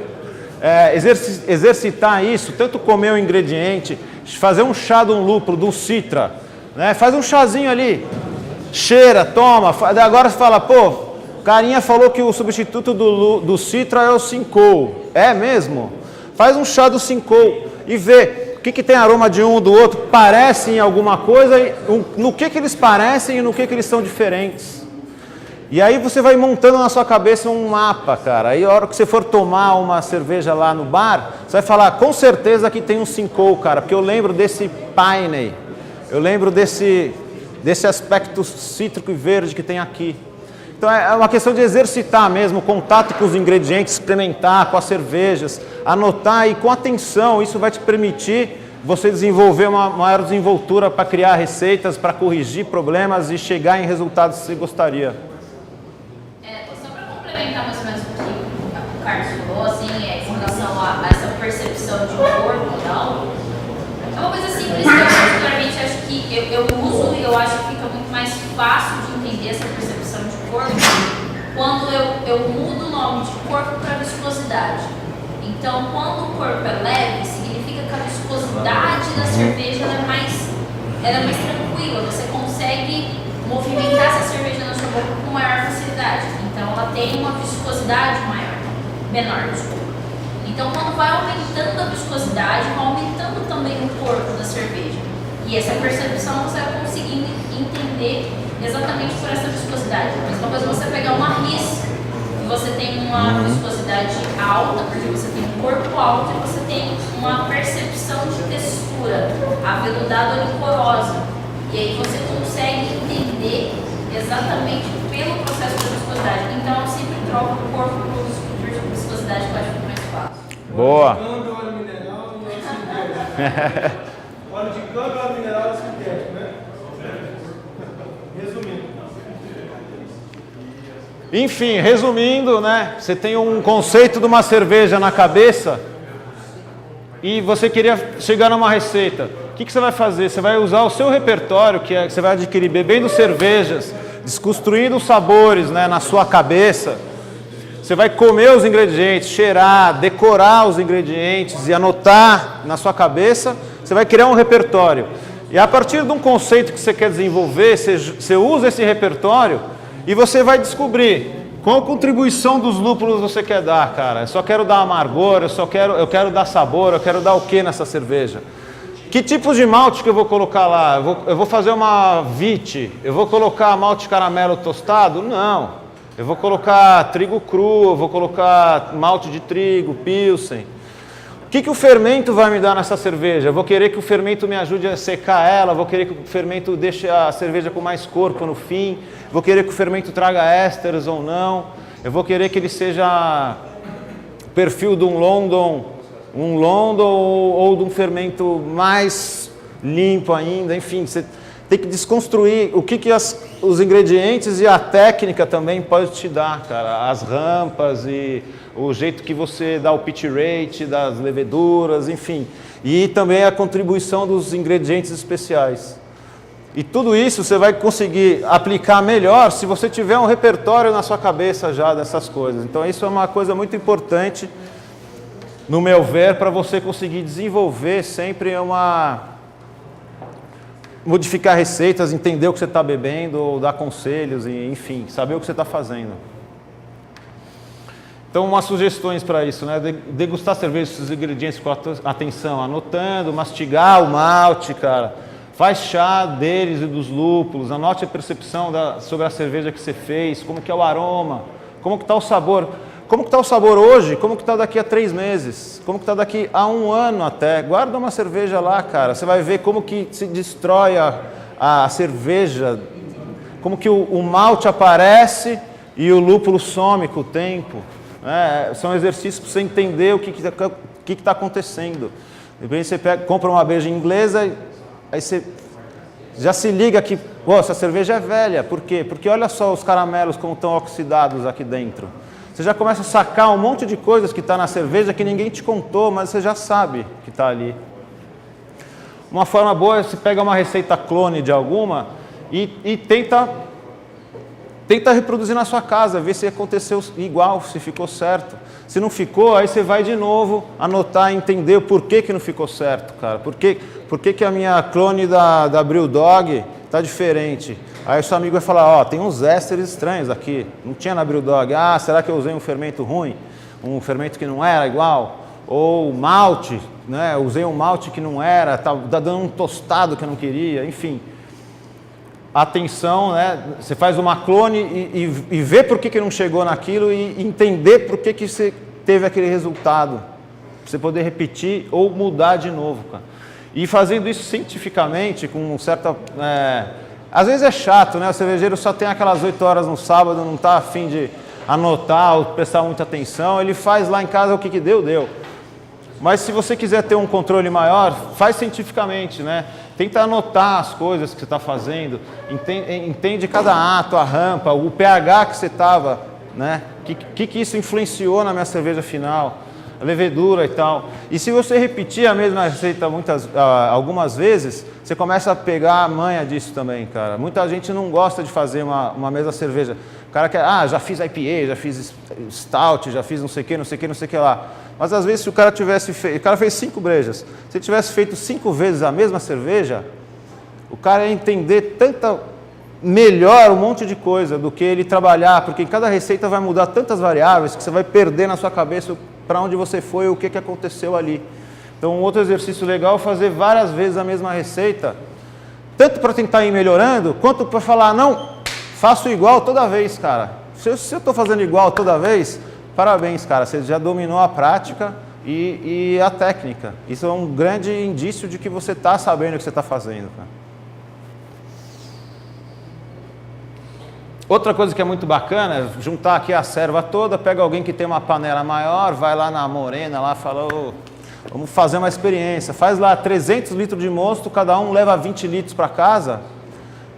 exercitar isso, tanto comer um ingrediente, fazer um chá de um lúpulo, de um citra, né? Faz um chazinho ali, cheira, toma, agora você fala, pô, carinha falou que o substituto do citra é o Cinco. É mesmo? Faz um chá do Cinco e vê o que tem aroma de um do outro, parecem em alguma coisa, no que eles parecem e no que eles são diferentes. E aí você vai montando na sua cabeça um mapa, cara. Aí a hora que você for tomar uma cerveja lá no bar, você vai falar, com certeza que tem um Cinco, cara, porque eu lembro desse piney, eu lembro desse aspecto cítrico e verde que tem aqui. Então é uma questão de exercitar mesmo, contato com os ingredientes, experimentar com as cervejas, anotar e com atenção, isso vai te permitir você desenvolver uma maior desenvoltura para criar receitas, para corrigir problemas e chegar em resultados que você gostaria. Só para complementar mais ou menos o que o Carlos falou, assim, com relação a essa percepção de corpo e tal, é uma coisa simples que eu particularmente acho que eu uso e eu acho que fica muito mais fácil de entender essa percepção de corpo quando eu mudo o nome de corpo para viscosidade. Então, quando o corpo é leve, significa que a viscosidade da cerveja ela é mais tranquila, você consegue movimentar essa cerveja na sua boca com maior facilidade. Então, ela tem uma viscosidade menor, desculpa. Então, quando vai aumentando a viscosidade, vai aumentando também o corpo da cerveja. E essa percepção você vai conseguindo entender exatamente por essa viscosidade. A mesma coisa você pegar uma ris, e você tem uma viscosidade alta, porque você tem um corpo alto e você tem uma percepção de textura, aveludada ou licorosa. E aí você consegue entender exatamente pelo processo da viscosidade. Então eu sempre troco o corpo por viscosidade, que eu acho mais fácil. Boa! Óleo mineral e óleo sintético. Óleo de câmbio e óleo mineral e óleo sintético, né? Resumindo. Enfim, resumindo, né? Você tem um conceito de uma cerveja na cabeça e você queria chegar numa receita. O que você vai fazer? Você vai usar o seu repertório, que você vai adquirir bebendo cervejas, desconstruindo os sabores, né, na sua cabeça. Você vai comer os ingredientes, cheirar, decorar os ingredientes e anotar na sua cabeça. Você vai criar um repertório. E a partir de um conceito que você quer desenvolver, você usa esse repertório e você vai descobrir qual contribuição dos lúpulos você quer dar, cara. Eu só quero dar amargor, eu quero dar sabor, eu quero dar o que nessa cerveja? Que tipos de malte que eu vou colocar lá? Eu vou fazer uma vite, eu vou colocar malte caramelo tostado? Não. Eu vou colocar trigo cru, eu vou colocar malte de trigo, pilsen. O que o fermento vai me dar nessa cerveja? Eu vou querer que o fermento me ajude a secar ela, vou querer que o fermento deixe a cerveja com mais corpo no fim, vou querer que o fermento traga ésteres ou não, eu vou querer que ele seja o perfil de um London ou de um fermento mais limpo ainda, enfim. tem que desconstruir o que os ingredientes e a técnica também pode te dar, cara. As rampas e o jeito que você dá o pitch rate das leveduras, enfim. E também a contribuição dos ingredientes especiais. E tudo isso você vai conseguir aplicar melhor se você tiver um repertório na sua cabeça já dessas coisas. Então isso é uma coisa muito importante, no meu ver, para você conseguir desenvolver sempre modificar receitas, entender o que você está bebendo, dar conselhos, e, enfim, saber o que você está fazendo. Então, umas sugestões para isso, né? Degustar cerveja, os ingredientes com atenção, anotando, mastigar o malte, cara. Faz chá deles e dos lúpulos, anote a percepção sobre a cerveja que você fez, como que é o aroma, como que está o sabor. Como que está o sabor hoje, como que está daqui a 3 meses, como que está daqui a 1 ano até. Guarda uma cerveja lá, cara, você vai ver como que se destrói a cerveja, como que o malte aparece e o lúpulo some com o tempo. São exercícios para você entender o que está acontecendo. Depois você compra uma breja inglesa, aí você já se liga que essa cerveja é velha. Por quê? Porque olha só os caramelos como estão oxidados aqui dentro. Você já começa a sacar um monte de coisas que está na cerveja que ninguém te contou, mas você já sabe que está ali. Uma forma boa é você pega uma receita clone de alguma e tenta reproduzir na sua casa, ver se aconteceu igual, se ficou certo. Se não ficou, aí você vai de novo anotar e entender o porquê que não ficou certo, cara. Por que a minha clone da Brewdog está diferente? Aí o seu amigo vai falar, tem uns ésteres estranhos aqui, não tinha na Brewdog. Será que eu usei um fermento ruim? Um fermento que não era igual? Ou malte, né? Usei um malte que não era, tá dando um tostado que eu não queria, enfim. Atenção, né? Você faz uma clone e vê por que não chegou naquilo e entender por que você teve aquele resultado. Pra você poder repetir ou mudar de novo, cara. E fazendo isso cientificamente, com certa... Às vezes é chato, né? O cervejeiro só tem aquelas 8 horas no sábado, não está a fim de anotar ou prestar muita atenção. Ele faz lá em casa o que deu. Mas se você quiser ter um controle maior, faz cientificamente, né? Tenta anotar as coisas que você está fazendo, entende cada ato, a rampa, o pH que você estava, né? Que isso influenciou na minha cerveja final, a levedura e tal. E se você repetir a mesma receita algumas vezes, você começa a pegar a manha disso também, cara. Muita gente não gosta de fazer uma mesma cerveja. O cara quer, já fiz IPA, já fiz Stout, já fiz não sei o que lá. Mas às vezes se o cara fez 5 brejas, se ele tivesse feito 5 vezes a mesma cerveja, o cara ia entender melhor um monte de coisa do que ele trabalhar, porque cada receita vai mudar tantas variáveis que você vai perder na sua cabeça para onde você foi, o que aconteceu ali. Então, um outro exercício legal é fazer várias vezes a mesma receita, tanto para tentar ir melhorando, quanto para falar, não, faço igual toda vez, cara. Se eu estou fazendo igual toda vez, parabéns, cara, você já dominou a prática e a técnica. Isso é um grande indício de que você está sabendo o que você está fazendo, cara. Outra coisa que é muito bacana é juntar aqui a serva toda, pega alguém que tem uma panela maior, vai lá na Morena, lá fala, vamos fazer uma experiência. Faz lá 300 litros de mosto, cada um leva 20 litros para casa.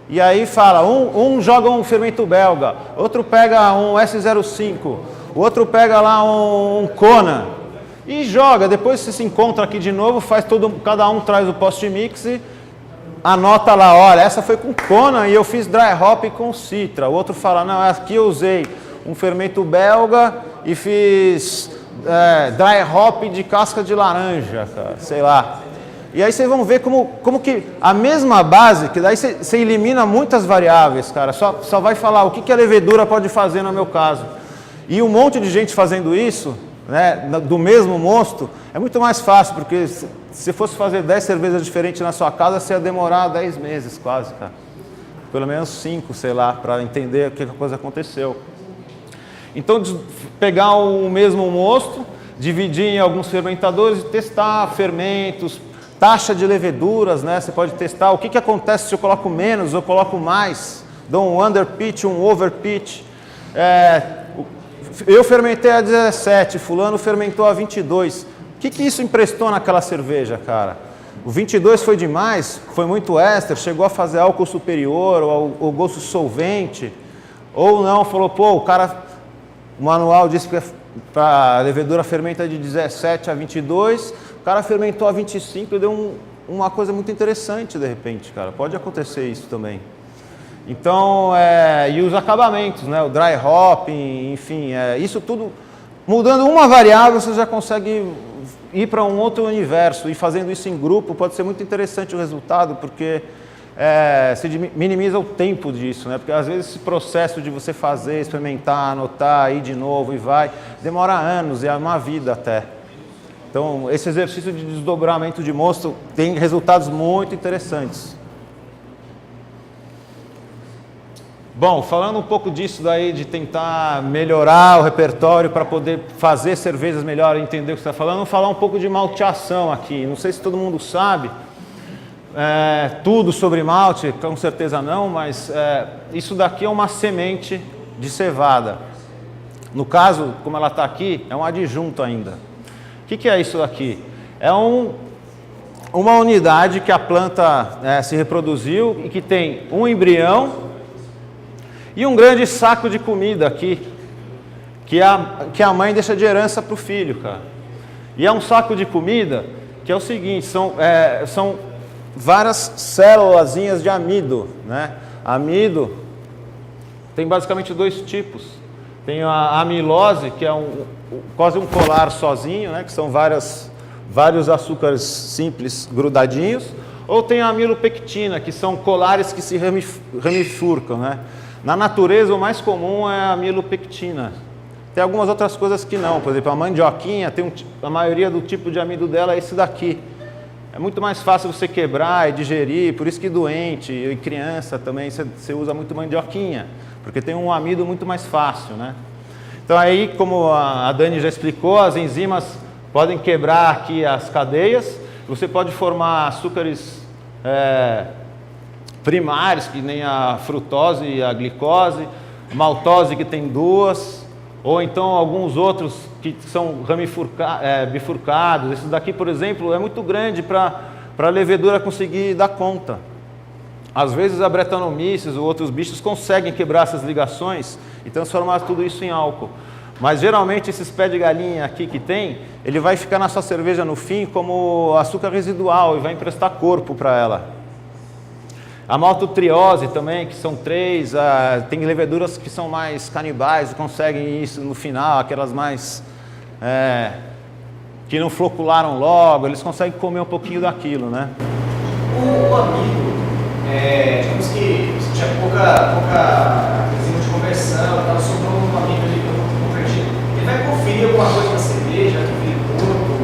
E aí fala, um joga um fermento belga, outro pega um S05, o outro pega lá um Kona e joga. Depois você se encontra aqui de novo, cada um traz o post-mix e anota lá, olha, essa foi com Kona e eu fiz dry hop com Citra. O outro fala, não, aqui eu usei um fermento belga e fiz dry hop de casca de laranja, cara, sei lá. E aí vocês vão ver como que a mesma base, que daí você elimina muitas variáveis, cara, só vai falar o que a levedura pode fazer no meu caso. E um monte de gente fazendo isso, né, do mesmo mosto, é muito mais fácil, porque se fosse fazer 10 cervejas diferentes na sua casa, você ia demorar 10 meses quase, cara. Pelo menos 5, sei lá, para entender o que a coisa aconteceu. Então, pegar o mesmo mosto, dividir em alguns fermentadores e testar fermentos, taxa de leveduras, né? Você pode testar o que acontece se eu coloco menos ou coloco mais. Dou um underpitch, um overpitch. Eu fermentei a 17, fulano fermentou a 22. O que isso emprestou naquela cerveja, cara? O 22 foi demais, foi muito éster, chegou a fazer álcool superior ou gosto solvente, ou não, falou, pô, o manual disse que a levedura fermenta de 17 a 22, o cara fermentou a 25 e deu uma coisa muito interessante de repente, cara. Pode acontecer isso também. Então, e os acabamentos, né? O dry hopping, enfim, isso tudo, mudando uma variável, você já consegue ir para um outro universo. E fazendo isso em grupo pode ser muito interessante o resultado, porque se minimiza o tempo disso, né? Porque às vezes esse processo de você fazer, experimentar, anotar, ir de novo e vai, demora anos e é uma vida até. Então, esse exercício de desdobramento de mosto tem resultados muito interessantes. Bom, falando um pouco disso daí, de tentar melhorar o repertório para poder fazer cervejas melhor, entender o que você está falando, vamos falar um pouco de malteação aqui. Não sei se todo mundo sabe tudo sobre malte, com certeza não, mas isso daqui é uma semente de cevada. No caso, como ela está aqui, é um adjunto ainda. O que é isso daqui? É uma unidade que a planta se reproduziu e que tem um embrião e um grande saco de comida aqui, que a mãe deixa de herança para o filho, cara. E é um saco de comida que é o seguinte, são várias célulazinhas de amido, né? Amido tem basicamente dois tipos. Tem a amilose, que é quase um colar sozinho, né? Que são vários açúcares simples grudadinhos. Ou tem a amilopectina, que são colares que se ramifurcam, né? Na natureza, o mais comum é a amilopectina. Tem algumas outras coisas que não. Por exemplo, a mandioquinha, a maioria do tipo de amido dela é esse daqui. É muito mais fácil você quebrar e digerir, por isso que doente e criança também você usa muito mandioquinha, porque tem um amido muito mais fácil, né? Então aí, como a Dani já explicou, as enzimas podem quebrar aqui as cadeias, você pode formar açúcares primários, que nem a frutose e a glicose, maltose, que tem duas, ou então alguns outros que são bifurcados. Esse daqui, por exemplo, é muito grande para a levedura conseguir dar conta. Às vezes a Brettanomyces ou outros bichos conseguem quebrar essas ligações e transformar tudo isso em álcool. Mas geralmente esses pés de galinha aqui que tem, ele vai ficar na sua cerveja no fim como açúcar residual e vai emprestar corpo para ela. A maltotriose também, que são 3, tem leveduras que são mais canibais, conseguem isso no final, aquelas mais que não flocularam logo, eles conseguem comer um pouquinho daquilo, né? O amido, digamos que você tinha pouca enzima de conversão, estava sobrando um amido ali convertido, ele vai conferir alguma coisa na cerveja, conferir corpo?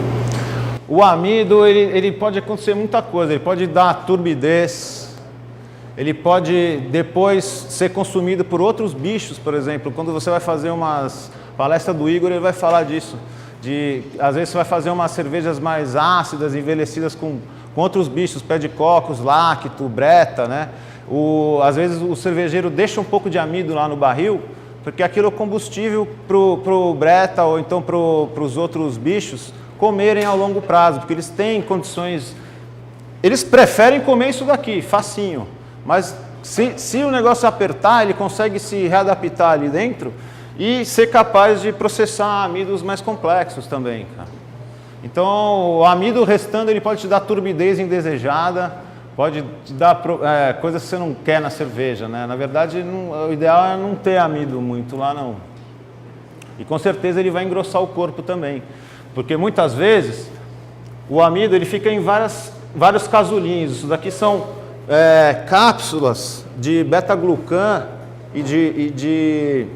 O amido, ele pode acontecer muita coisa, ele pode dar turbidez, ele pode depois ser consumido por outros bichos, por exemplo. Quando você vai fazer umas palestras do Igor, ele vai falar disso. Às vezes você vai fazer umas cervejas mais ácidas, envelhecidas com outros bichos, pé de cocos, lacto, breta, né? Às vezes o cervejeiro deixa um pouco de amido lá no barril, porque aquilo é combustível para o breta ou então para os outros bichos comerem ao longo prazo, porque eles têm condições... Eles preferem comer isso daqui, facinho. Mas se o negócio apertar, ele consegue se readaptar ali dentro e ser capaz de processar amidos mais complexos também, cara. Então, o amido restando, ele pode te dar turbidez indesejada, pode te dar coisas que você não quer na cerveja, né? Na verdade, o ideal é não ter amido muito lá, não. E com certeza ele vai engrossar o corpo também, porque muitas vezes o amido ele fica em vários casulinhos. Isso daqui são cápsulas de beta-glucan e de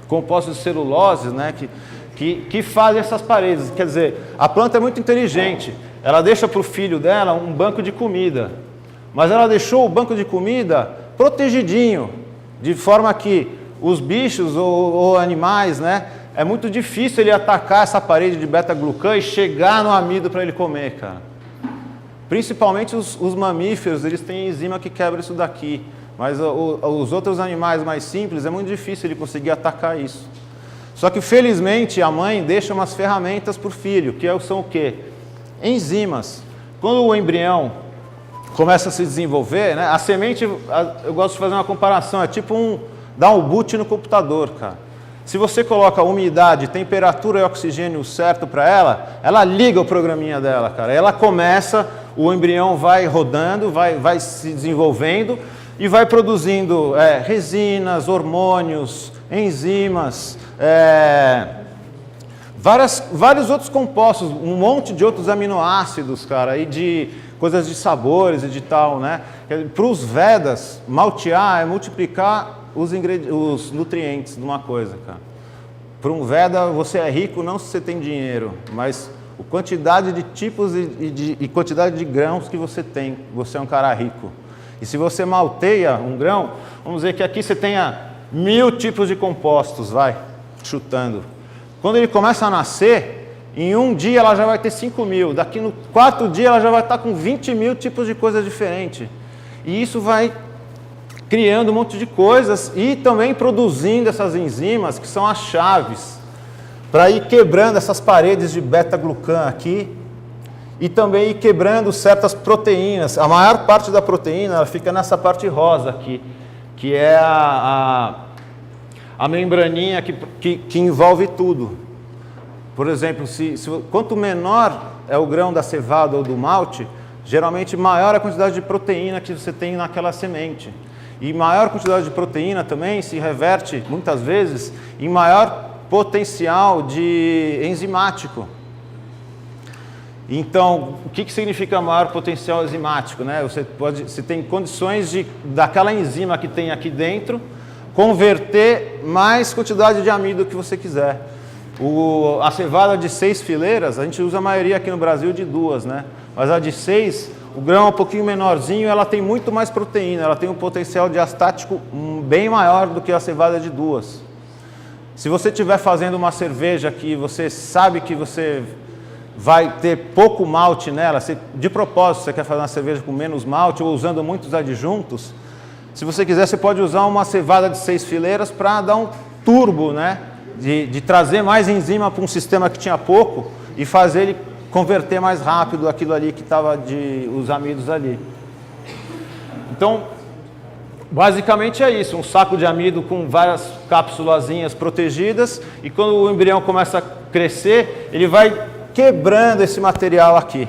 compostos de celulose, né, que fazem essas paredes. Quer dizer, a planta é muito inteligente, ela deixa para o filho dela um banco de comida, mas ela deixou o banco de comida protegidinho, de forma que os bichos ou animais, né, é muito difícil ele atacar essa parede de beta-glucan e chegar no amido para ele comer, cara. Principalmente os mamíferos, eles têm enzima que quebra isso daqui. Mas os outros animais mais simples, é muito difícil ele conseguir atacar isso. Só que, felizmente, a mãe deixa umas ferramentas para o filho, que são o quê? Enzimas. quando o embrião começa a se desenvolver, né, a semente, eu gosto de fazer uma comparação, é tipo dar um boot no computador, cara. Se você coloca umidade, temperatura e oxigênio certo para ela liga o programinha dela, cara. Ela começa, o embrião vai rodando, vai se desenvolvendo e vai produzindo resinas, hormônios, enzimas, vários outros compostos, um monte de outros aminoácidos, cara, e de coisas de sabores e de tal, né? Para os Vedas, maltear é multiplicar os nutrientes de uma coisa, cara. Para um Veda, você é rico não se você tem dinheiro, mas a quantidade de tipos e quantidade de grãos que você tem, você é um cara rico. E se você malteia um grão, vamos dizer que aqui você tenha 1000 tipos de compostos, vai, chutando. Quando ele começa a nascer, em um dia ela já vai ter 5.000, daqui no 4 dias ela já vai estar com 20.000 tipos de coisas diferentes. E isso vai criando um monte de coisas e também produzindo essas enzimas que são as chaves para ir quebrando essas paredes de beta-glucan aqui e também ir quebrando certas proteínas. A maior parte da proteína ela fica nessa parte rosa aqui, que é a membraninha que envolve tudo. Por exemplo, quanto menor é o grão da cevada ou do malte, geralmente maior a quantidade de proteína que você tem naquela semente. E maior quantidade de proteína também se reverte, muitas vezes, em maior potencial de enzimático. Então, o que significa maior potencial enzimático, né? Você tem condições daquela enzima que tem aqui dentro, converter mais quantidade de amido que você quiser. A cevada de 6 fileiras, a gente usa a maioria aqui no Brasil de 2, né? Mas a de 6... O grão é um pouquinho menorzinho, ela tem muito mais proteína, ela tem um potencial diastático bem maior do que a cevada de 2. Se você estiver fazendo uma cerveja que você sabe que você vai ter pouco malte nela, de propósito você quer fazer uma cerveja com menos malte ou usando muitos adjuntos, se você quiser você pode usar uma cevada de 6 fileiras para dar um turbo, né? De trazer mais enzima para um sistema que tinha pouco e fazer ele converter mais rápido aquilo ali que estava os amidos ali. Então, basicamente é isso, um saco de amido com várias cápsulazinhas protegidas e quando o embrião começa a crescer, ele vai quebrando esse material aqui.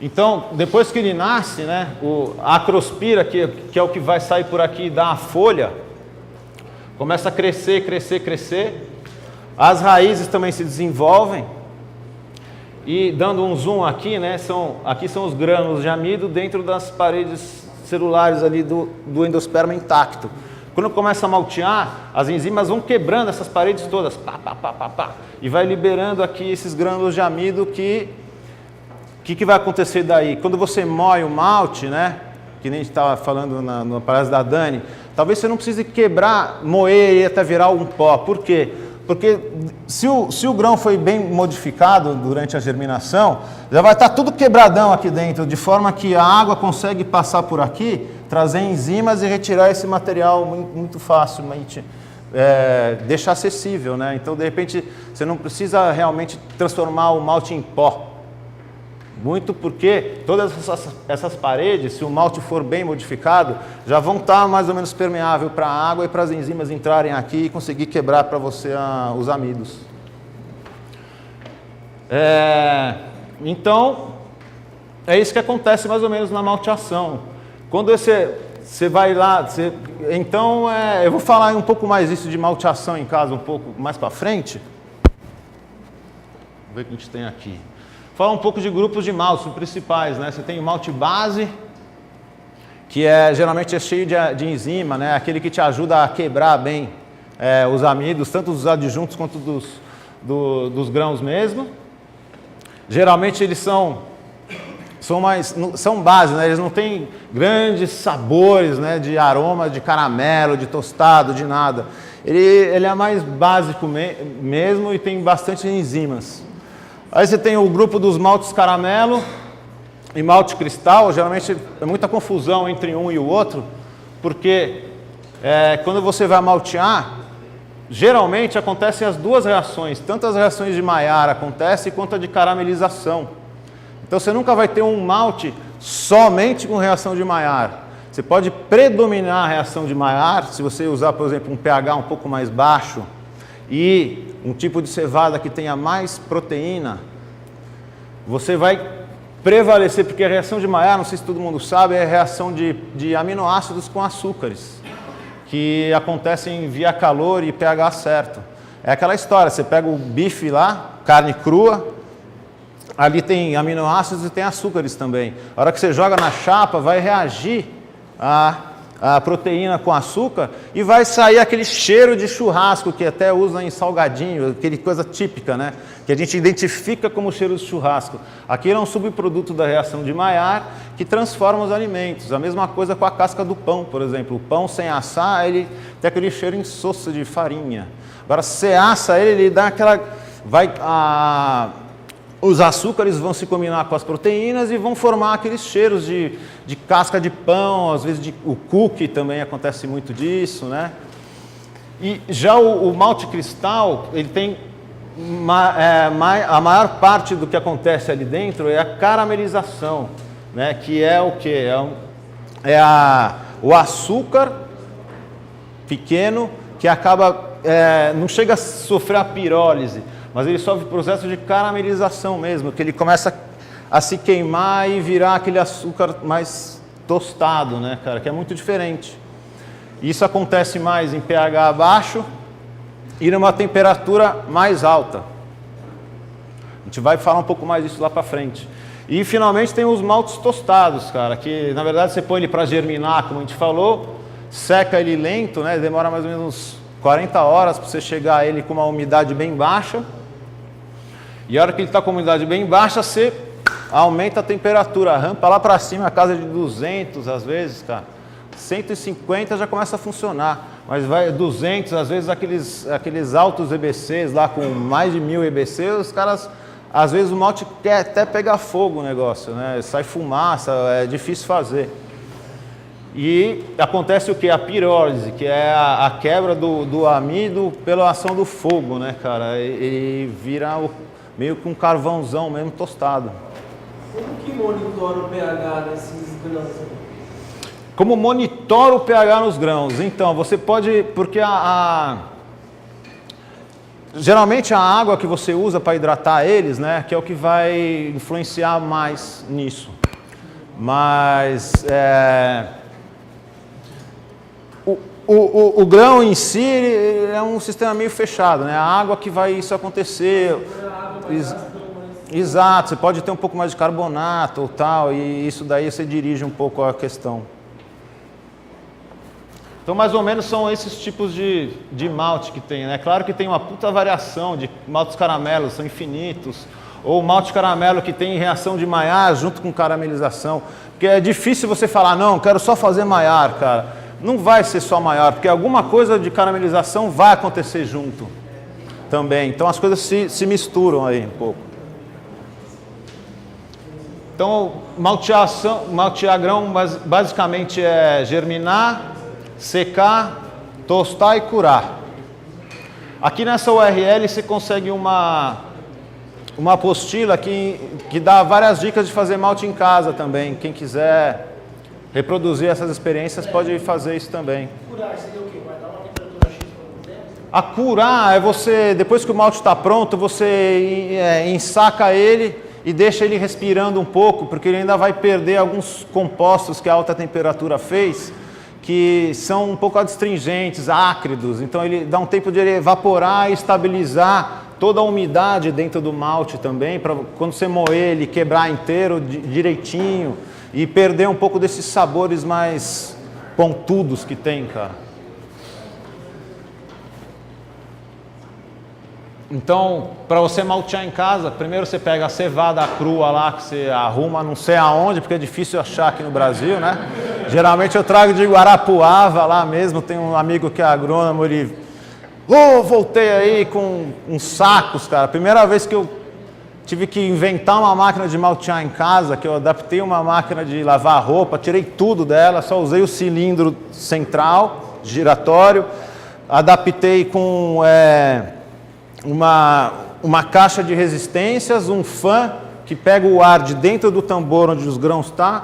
Então, depois que ele nasce, né, a acrospira, que é o que vai sair por aqui e dar a folha, começa a crescer, crescer, crescer. As raízes também se desenvolvem e dando um zoom aqui, né, aqui são os grânulos de amido dentro das paredes celulares ali do endosperma intacto. Quando começa a maltear, as enzimas vão quebrando essas paredes todas, e vai liberando aqui esses grânulos de amido que vai acontecer daí? Quando você moe o malte, né, que nem a gente estava falando na palestra da Dani, talvez você não precise moer ele até virar um pó. Por quê? Porque se o grão foi bem modificado durante a germinação, já vai estar tudo quebradão aqui dentro, de forma que a água consegue passar por aqui, trazer enzimas e retirar esse material muito facilmente, deixar acessível, né? Então, de repente, você não precisa realmente transformar o malte em pó. Muito porque todas essas paredes, se o malte for bem modificado, já vão estar mais ou menos permeável para a água e para as enzimas entrarem aqui e conseguir quebrar para você os amidos. Então, é isso que acontece mais ou menos na malteação. Quando você vai lá, então eu vou falar um pouco mais isso de malteação em casa um pouco mais para frente. Vamos ver o que a gente tem aqui. Falar um pouco de grupos de maltes principais, né? Você tem o malte base, que geralmente é cheio de enzima, né? Aquele que te ajuda a quebrar bem os amidos, tanto dos adjuntos quanto dos grãos mesmo. Geralmente eles são base, né? Eles não têm grandes sabores, né? De aroma, de caramelo, de tostado, de nada. Ele é mais básico mesmo e tem bastante enzimas. Aí você tem o grupo dos maltes caramelo e malte cristal. Geralmente é muita confusão entre um e o outro, porque quando você vai maltear, geralmente acontecem as duas reações, tanto as reações de Maillard acontecem quanto a de caramelização. Então você nunca vai ter um malte somente com reação de Maillard. Você pode predominar a reação de Maillard, se você usar, por exemplo, um pH um pouco mais baixo e um tipo de cevada que tenha mais proteína, você vai prevalecer, porque a reação de Maillard, não sei se todo mundo sabe, é a reação de aminoácidos com açúcares, que acontecem via calor e pH certo. É aquela história, você pega o bife lá, carne crua, ali tem aminoácidos e tem açúcares também. A hora que você joga na chapa, vai reagir a proteína com açúcar e vai sair aquele cheiro de churrasco que até usa em salgadinho, aquele coisa típica, né? Que a gente identifica como cheiro de churrasco. Aquilo é um subproduto da reação de Maillard que transforma os alimentos. A mesma coisa com a casca do pão, por exemplo. O pão sem assar, ele tem aquele cheiro insosso de farinha. Agora, se você assa ele dá aquela... Os açúcares vão se combinar com as proteínas e vão formar aqueles cheiros de casca de pão, às vezes o cookie também acontece muito disso, né? E já o malte cristal, ele tem a maior parte do que acontece ali dentro é a caramelização, né? Que é o que? O açúcar pequeno que acaba, não chega a sofrer a pirólise, mas ele sofre o processo de caramelização mesmo, que ele começa a se queimar e virar aquele açúcar mais tostado, né, cara, que é muito diferente. Isso acontece mais em pH baixo e numa temperatura mais alta. A gente vai falar um pouco mais disso lá para frente. E finalmente tem os maltes tostados, cara, que na verdade você põe ele para germinar, como a gente falou, seca ele lento, né, demora mais ou menos uns 40 horas para você chegar a ele com uma umidade bem baixa. E a hora que ele está com a umidade bem baixa, você aumenta a temperatura, rampa lá para cima, a casa de 200 às vezes, cara. 150 já começa a funcionar, mas vai 200, às vezes aqueles altos EBCs lá com mais de 1000 EBC, os caras, às vezes o malte quer até pegar fogo o negócio, né? Sai fumaça, é difícil fazer. E acontece o que? A pirólise, que é a quebra do amido pela ação do fogo, né, cara? E vira meio que um carvãozão mesmo tostado. Como que monitora o pH nesses grãos? Como monitora o pH nos grãos? Então, você pode, porque geralmente a água que você usa para hidratar eles, né, que é o que vai influenciar mais nisso. Mas o grão em si é um sistema meio fechado, né? A água que vai isso acontecer. Exato, você pode ter um pouco mais de carbonato ou tal, e isso daí você dirige um pouco a questão. Então, mais ou menos são esses tipos de malte que tem, né? Claro que tem uma puta variação de maltes caramelos, são infinitos, ou malte caramelo que tem reação de Maillard junto com caramelização, porque é difícil você falar, não, quero só fazer Maillard, cara. Não vai ser só Maillard, porque alguma coisa de caramelização vai acontecer junto também. Então as coisas se misturam aí um pouco. Então, maltear grão basicamente é germinar, secar, tostar e curar. Aqui nessa URL você consegue uma apostila que dá várias dicas de fazer malte em casa também. Quem quiser reproduzir essas experiências pode fazer isso também. Curar seria o quê? Vai dar uma temperatura X por um tempo? A curar é você, depois que o malte está pronto, você ensaca ele e deixa ele respirando um pouco, porque ele ainda vai perder alguns compostos que a alta temperatura fez, que são um pouco adstringentes, ácidos. Então ele dá um tempo de ele evaporar e estabilizar toda a umidade dentro do malte também, para quando você moer ele quebrar inteiro direitinho e perder um pouco desses sabores mais pontudos que tem, cara. Então, para você maltear em casa, primeiro você pega a cevada crua lá, que você arruma não sei aonde, porque é difícil achar aqui no Brasil, né? Geralmente eu trago de Guarapuava lá mesmo, tem um amigo que é agrônomo, ele... voltei aí com uns sacos, cara. Primeira vez que eu tive que inventar uma máquina de maltear em casa, que eu adaptei uma máquina de lavar roupa, tirei tudo dela, só usei o cilindro central, giratório, adaptei com uma caixa de resistências, um fã que pega o ar de dentro do tambor onde os grãos estão,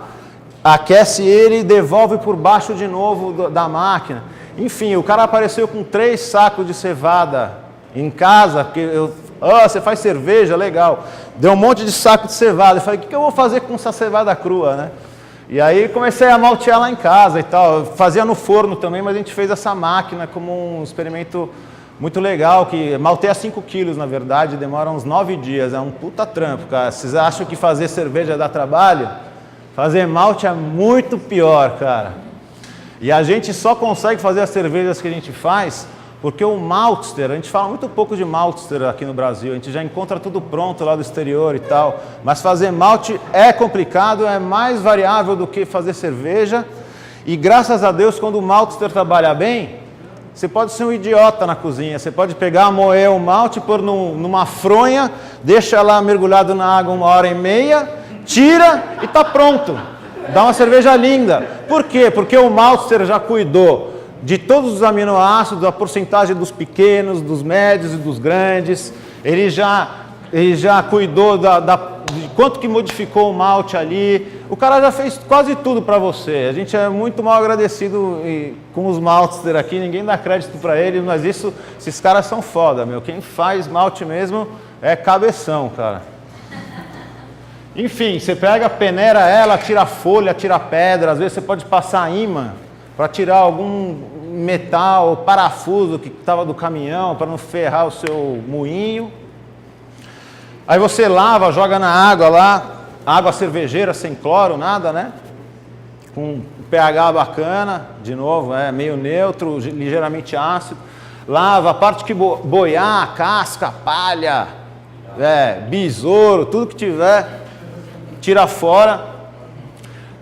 aquece ele e devolve por baixo de novo da máquina. Enfim, o cara apareceu com 3 sacos de cevada em casa, porque você faz cerveja, legal. Deu um monte de saco de cevada. Eu falei, o que eu vou fazer com essa cevada crua, né? E aí comecei a maltear lá em casa e tal. Eu fazia no forno também, mas a gente fez essa máquina como um experimento muito legal, que malteia 5 quilos, na verdade, demora uns 9 dias. É um puta trampo, cara. Vocês acham que fazer cerveja dá trabalho? Fazer malte é muito pior, cara. E a gente só consegue fazer as cervejas que a gente faz porque o maltster, a gente fala muito pouco de maltster aqui no Brasil, a gente já encontra tudo pronto lá do exterior e tal, mas fazer malte é complicado, é mais variável do que fazer cerveja, e graças a Deus, quando o maltster trabalha bem, você pode ser um idiota na cozinha, você pode pegar, moer o malte, pôr numa fronha, deixa ela mergulhado na água 1h30, tira e está pronto. Dá uma cerveja linda. Por quê? Porque o maltster já cuidou de todos os aminoácidos, a porcentagem dos pequenos, dos médios e dos grandes. Ele já cuidou de quanto que modificou o malte ali. O cara já fez quase tudo para você. A gente é muito mal agradecido com os maltster aqui, ninguém dá crédito para eles, mas esses caras são foda, meu. Quem faz malte mesmo é cabeção, cara. Enfim, você pega, peneira ela, tira folha, tira pedra, às vezes você pode passar imã para tirar algum metal, parafuso que estava do caminhão, para não ferrar o seu moinho. Aí você lava, joga na água lá, água cervejeira, sem cloro, nada, né? Com pH bacana, de novo, meio neutro, ligeiramente ácido. Lava a parte que boiar, casca, palha, besouro, tudo que tiver, tira fora.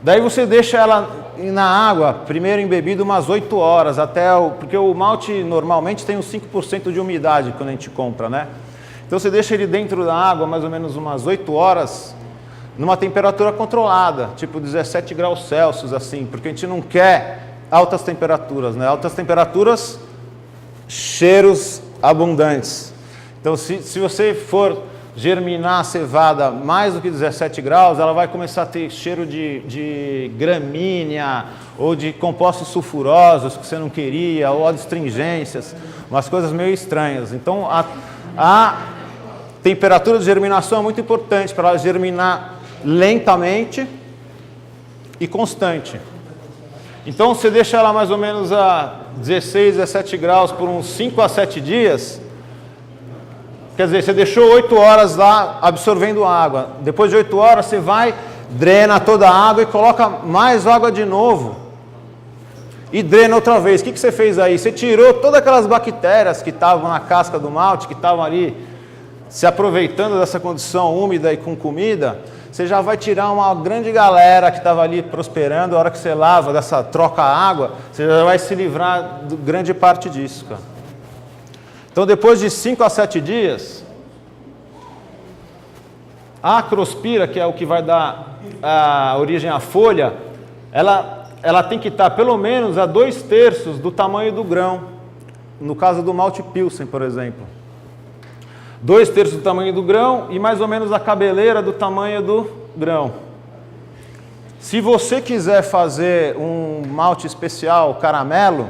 Daí você deixa ela na água, primeiro embebido umas 8 horas, porque o malte normalmente tem uns 5% de umidade quando a gente compra, né? Então você deixa ele dentro da água mais ou menos umas 8 horas, numa temperatura controlada, tipo 17 graus Celsius, assim, porque a gente não quer altas temperaturas, né? Altas temperaturas, cheiros abundantes. Então se você for germinar a cevada mais do que 17 graus, ela vai começar a ter cheiro de gramínea ou de compostos sulfurosos que você não queria, ou adstringências, umas coisas meio estranhas. Então a temperatura de germinação é muito importante para ela germinar lentamente e constante. Então você deixa ela mais ou menos a 16, 17 graus por uns 5 a 7 dias. Quer dizer, você deixou 8 horas lá absorvendo água. Depois de 8 horas você vai, drena toda a água e coloca mais água de novo. E drena outra vez. O que você fez aí? Você tirou todas aquelas bactérias que estavam na casca do malte, que estavam ali se aproveitando dessa condição úmida e com comida. Você já vai tirar uma grande galera que estava ali prosperando. A hora que você lava dessa troca água, você já vai se livrar de grande parte disso, cara. Então, depois de 5 a 7 dias, a acrospira, que é o que vai dar a origem à folha, ela tem que estar pelo menos a 2/3 do tamanho do grão. No caso do malte Pilsen, por exemplo. 2/3 do tamanho do grão e mais ou menos a cabeleira do tamanho do grão. Se você quiser fazer um malte especial caramelo,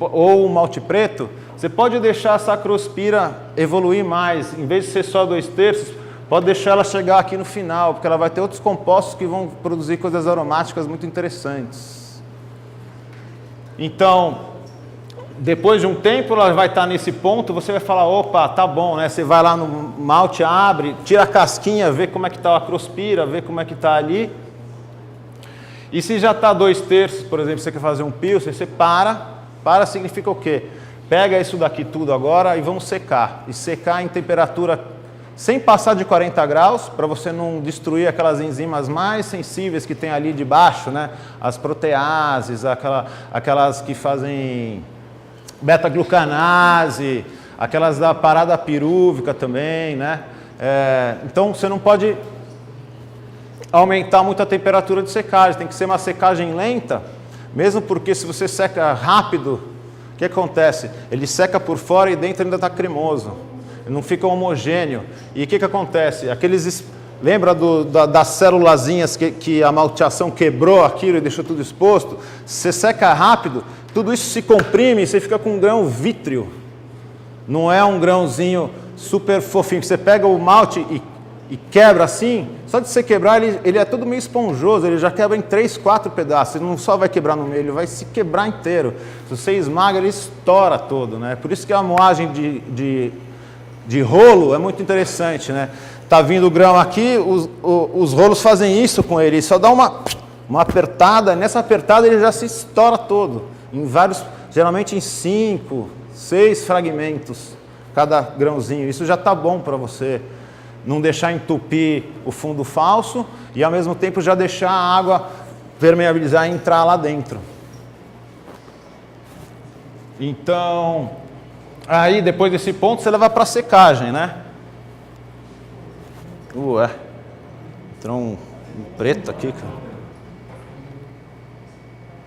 ou um malte preto, você pode deixar essa acrospira evoluir mais. Em vez de ser só 2/3, pode deixar ela chegar aqui no final, porque ela vai ter outros compostos que vão produzir coisas aromáticas muito interessantes. Então, depois de um tempo, ela vai estar nesse ponto, você vai falar, opa, tá bom, né? Você vai lá no malte, abre, tira a casquinha, vê como é que está a acrospira, vê como é que está ali. E se já está 2/3, por exemplo, você quer fazer um pilsen, você para significa o quê? Pega isso daqui tudo agora e vamos secar. E secar em temperatura sem passar de 40 graus, para você não destruir aquelas enzimas mais sensíveis que tem ali de baixo, né? As proteases, aquelas que fazem beta-glucanase, aquelas da parada pirúvica também, né? Então você não pode aumentar muito a temperatura de secagem, tem que ser uma secagem lenta, mesmo porque se você seca rápido, o que acontece? Ele seca por fora e dentro ainda está cremoso. não fica homogêneo. E o que acontece? Lembra das célulazinhas que a malteação quebrou aquilo e deixou tudo exposto? Você seca rápido, tudo isso se comprime e você fica com um grão vítreo. Não é um grãozinho super fofinho. Você pega o malte e quebra assim, só de você quebrar ele é todo meio esponjoso, ele já quebra em 3, 4 pedaços. Ele não só vai quebrar no meio, ele vai se quebrar inteiro. Se você esmaga, ele estoura todo, né? Por isso que a moagem de rolo é muito interessante, né? Tá vindo o grão aqui, os rolos fazem isso com ele, só dá uma apertada, nessa apertada ele já se estoura todo, em vários, geralmente em 5, 6 fragmentos cada grãozinho. Isso já tá bom para você não deixar entupir o fundo falso e ao mesmo tempo já deixar a água permeabilizar e entrar lá dentro. Então, aí depois desse ponto você leva para secagem, né? Entrou um preto aqui, cara.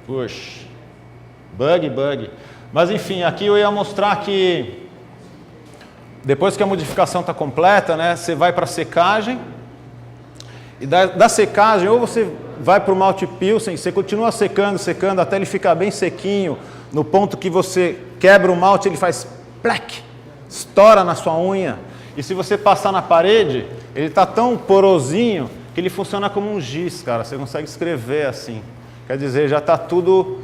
Puxa. Bug. Mas enfim, aqui eu ia mostrar que depois que a modificação está completa, né, você vai para a secagem. E da secagem, ou você vai para o malte pilsen, você continua secando, até ele ficar bem sequinho, no ponto que você quebra o malte, ele faz plec, estoura na sua unha. E se você passar na parede, ele está tão porosinho que ele funciona como um giz, cara. Você consegue escrever assim. Quer dizer, já está tudo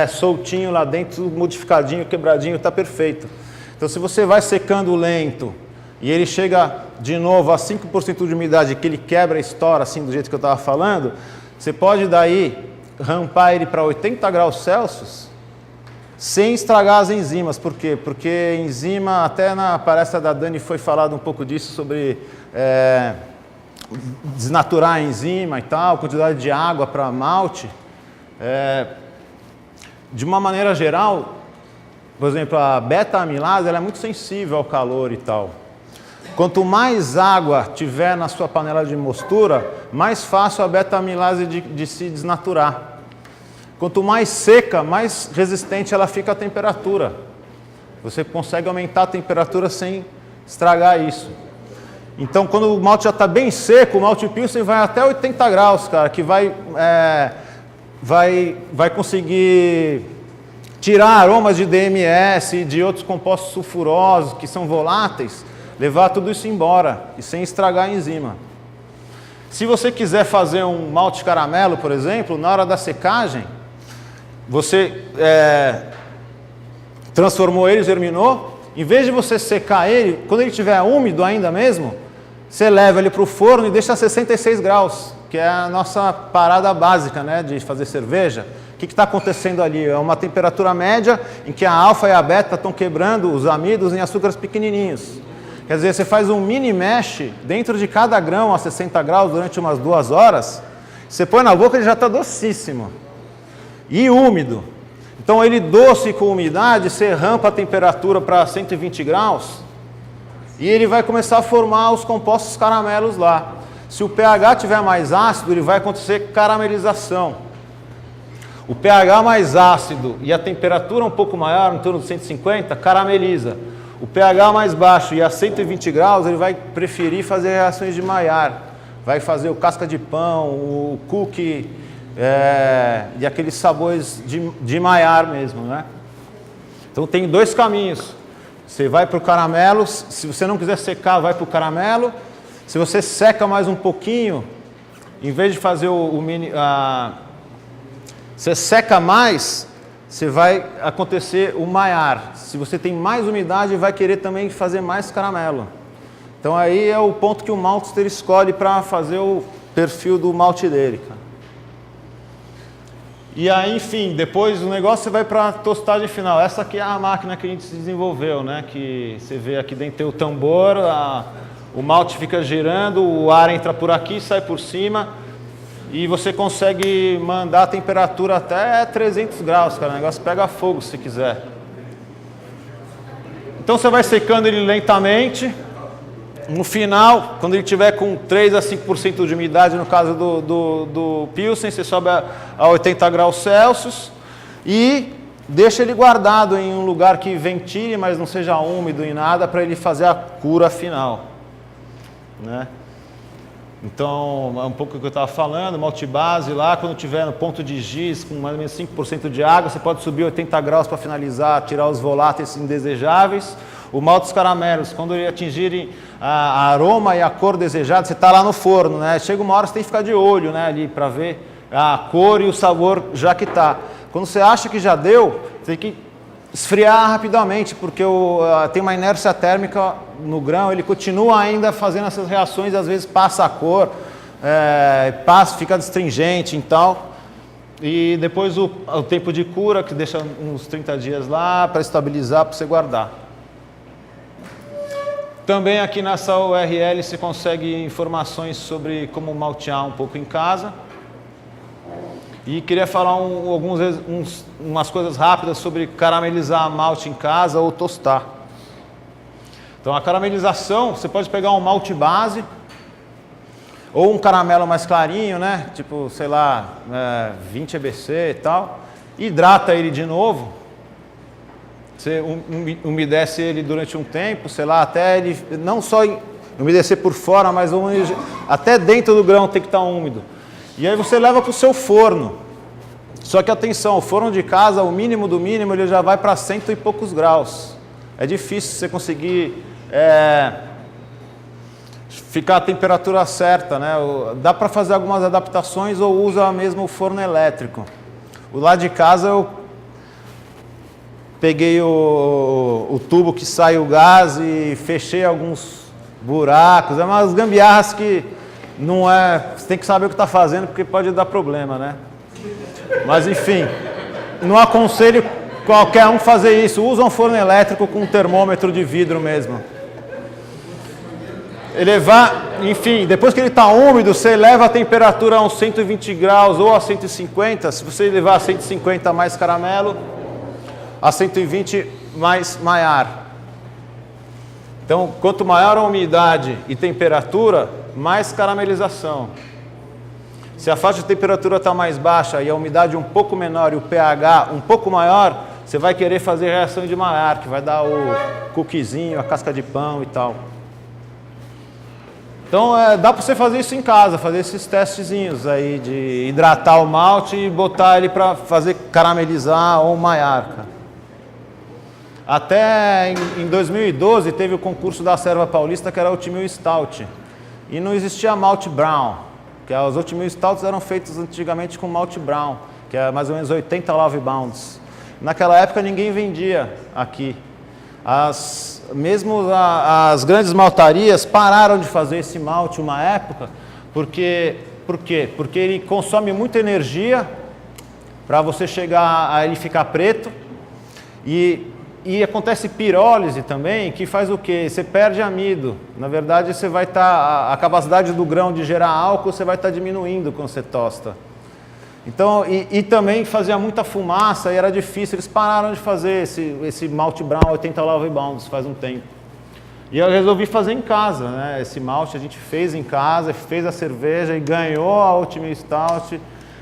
soltinho lá dentro, tudo modificadinho, quebradinho, está perfeito. Então, se você vai secando lento e ele chega de novo a 5% de umidade, que ele quebra e estoura, assim, do jeito que eu estava falando, você pode daí rampar ele para 80 graus Celsius sem estragar as enzimas. Por quê? Porque enzima, até na palestra da Dani foi falado um pouco disso, sobre desnaturar a enzima e tal, quantidade de água para malte. De uma maneira geral, por exemplo, a beta-amilase ela é muito sensível ao calor e tal. Quanto mais água tiver na sua panela de mostura, mais fácil a beta-amilase de se desnaturar. Quanto mais seca, mais resistente ela fica à temperatura. Você consegue aumentar a temperatura sem estragar isso. Então, quando o malte já está bem seco, o malte pilsen vai até 80 graus, cara, que vai conseguir tirar aromas de DMS e de outros compostos sulfurosos que são voláteis, levar tudo isso embora e sem estragar a enzima. Se você quiser fazer um malte caramelo, por exemplo, na hora da secagem, você transformou ele, germinou, em vez de você secar ele, quando ele estiver úmido ainda mesmo, você leva ele para o forno e deixa a 66 graus, que é a nossa parada básica, né, de fazer cerveja. O que está acontecendo ali? É uma temperatura média em que a alfa e a beta estão quebrando os amidos em açúcares pequenininhos. Quer dizer, você faz um mini mesh dentro de cada grão a 60 graus durante umas 2 horas, você põe na boca, ele já está docíssimo e úmido. Então ele doce com umidade, você rampa a temperatura para 120 graus e ele vai começar a formar os compostos caramelos lá. Se o pH estiver mais ácido, ele vai acontecer caramelização. O pH mais ácido e a temperatura um pouco maior, em torno de 150, carameliza. O pH mais baixo e a 120 graus, ele vai preferir fazer reações de Maillard. Vai fazer o casca de pão, o cookie e aqueles sabores de Maillard mesmo, né? Então tem 2 caminhos. Você vai para o caramelo, se você não quiser secar, vai para o caramelo. Se você seca mais um pouquinho, em vez de fazer você seca mais, você vai acontecer o Maillard. Se você tem mais umidade, vai querer também fazer mais caramelo. Então aí é o ponto que o maltster escolhe para fazer o perfil do malte dele, cara. E aí, enfim, depois do negócio você vai para a tostagem final. Essa aqui é a máquina que a gente desenvolveu, né? Que você vê aqui dentro tem o tambor, o malte fica girando, o ar entra por aqui, sai por cima. E você consegue mandar a temperatura até 300 graus, cara. O negócio pega fogo se quiser. Então você vai secando ele lentamente. No final, quando ele tiver com 3 a 5% de umidade, no caso do Pilsen, você sobe a 80 graus Celsius. E deixa ele guardado em um lugar que ventile, mas não seja úmido em nada, para ele fazer a cura final, né? Então, é um pouco o que eu estava falando, maltibase lá, quando tiver no ponto de giz com mais ou menos 5% de água, você pode subir 80 graus para finalizar, tirar os voláteis indesejáveis. O malte dos caramelos, quando ele atingirem a aroma e a cor desejada, você está lá no forno, né? Chega uma hora, você tem que ficar de olho, né, ali para ver a cor e o sabor já que está. Quando você acha que já deu, tem que esfriar rapidamente, porque tem uma inércia térmica no grão, ele continua ainda fazendo essas reações, às vezes passa a cor, fica astringente e tal. E depois o tempo de cura, que deixa uns 30 dias lá para estabilizar, para você guardar. Também aqui nessa URL você consegue informações sobre como maltear um pouco em casa. E queria falar umas coisas rápidas sobre caramelizar malte em casa ou tostar. Então a caramelização, você pode pegar um malte base ou um caramelo mais clarinho, né? Tipo, sei lá, 20 EBC e tal. Hidrata ele de novo. Você umedece ele durante um tempo, sei lá, até ele não só umedecer por fora, mas até dentro do grão tem que estar úmido. E aí você leva para o seu forno. Só que atenção, o forno de casa, o mínimo do mínimo, ele já vai para 100 e poucos graus. É difícil você conseguir ficar a temperatura certa, né? Dá para fazer algumas adaptações ou usa mesmo o forno elétrico. O lado de casa eu peguei o tubo que sai o gás e fechei alguns buracos. É umas gambiarras que não é... Você tem que saber o que está fazendo, porque pode dar problema, né? Mas enfim, não aconselho qualquer um fazer isso. Usa um forno elétrico com um termômetro de vidro mesmo. Enfim, depois que ele está úmido, você eleva a temperatura a uns 120 graus ou a 150. Se você levar a 150 mais caramelo, a 120 mais maiar. Então, quanto maior a umidade e temperatura, mais caramelização. Se a faixa de temperatura está mais baixa e a umidade um pouco menor e o pH um pouco maior, você vai querer fazer reação de Maillard, que vai dar o cookiezinho, a casca de pão e tal. Então, dá para você fazer isso em casa, fazer esses testezinhos aí de hidratar o malte e botar ele para fazer caramelizar ou Maillard, cara. Até em 2012 teve o concurso da Serva Paulista, que era o Oatmeal Stout. E não existia Malt Brown, que os Oatmeal Stouts eram feitos antigamente com Malt Brown, que é mais ou menos 80 love bounds. Naquela época ninguém vendia aqui. Mesmo as grandes maltarias pararam de fazer esse malte uma época, por quê? Porque ele consome muita energia para você chegar a ele ficar preto. E acontece pirólise também, que faz o quê? Você perde amido. Na verdade, você vai estar... A capacidade do grão de gerar álcool, você vai estar diminuindo quando você tosta. Então, e também fazia muita fumaça e era difícil. Eles pararam de fazer esse Malt Brown 80 love bounds faz um tempo. E eu resolvi fazer em casa, né? Esse malte a gente fez em casa, fez a cerveja e ganhou a Oatmeal Stout.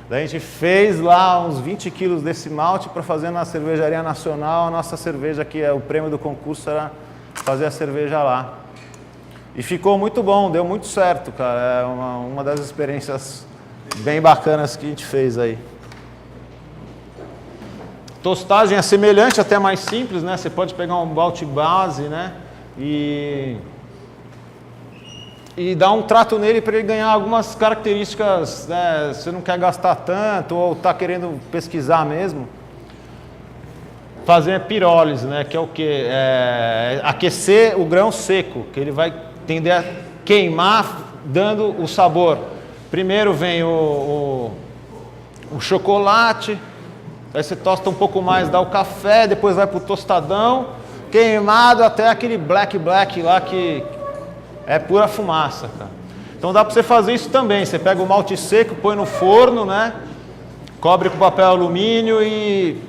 Daí a gente fez lá uns 20 quilos desse malte para fazer na cervejaria nacional. A nossa cerveja, que é o prêmio do concurso, era fazer a cerveja lá. E ficou muito bom, deu muito certo, cara. É uma das experiências bem bacanas que a gente fez aí. Tostagem é semelhante, até mais simples, né? Você pode pegar um malte base, né? E dar um trato nele para ele ganhar algumas características, né? Você não quer gastar tanto ou está querendo pesquisar mesmo. Fazer pirólise, né? Que é o quê? Aquecer o grão seco, que ele vai tender a queimar, dando o sabor. Primeiro vem o chocolate, aí você tosta um pouco mais, dá o café, depois vai para o tostadão, queimado até aquele black lá que é pura fumaça, cara. Então dá para você fazer isso também. Você pega o malte seco, põe no forno, né? Cobre com papel alumínio e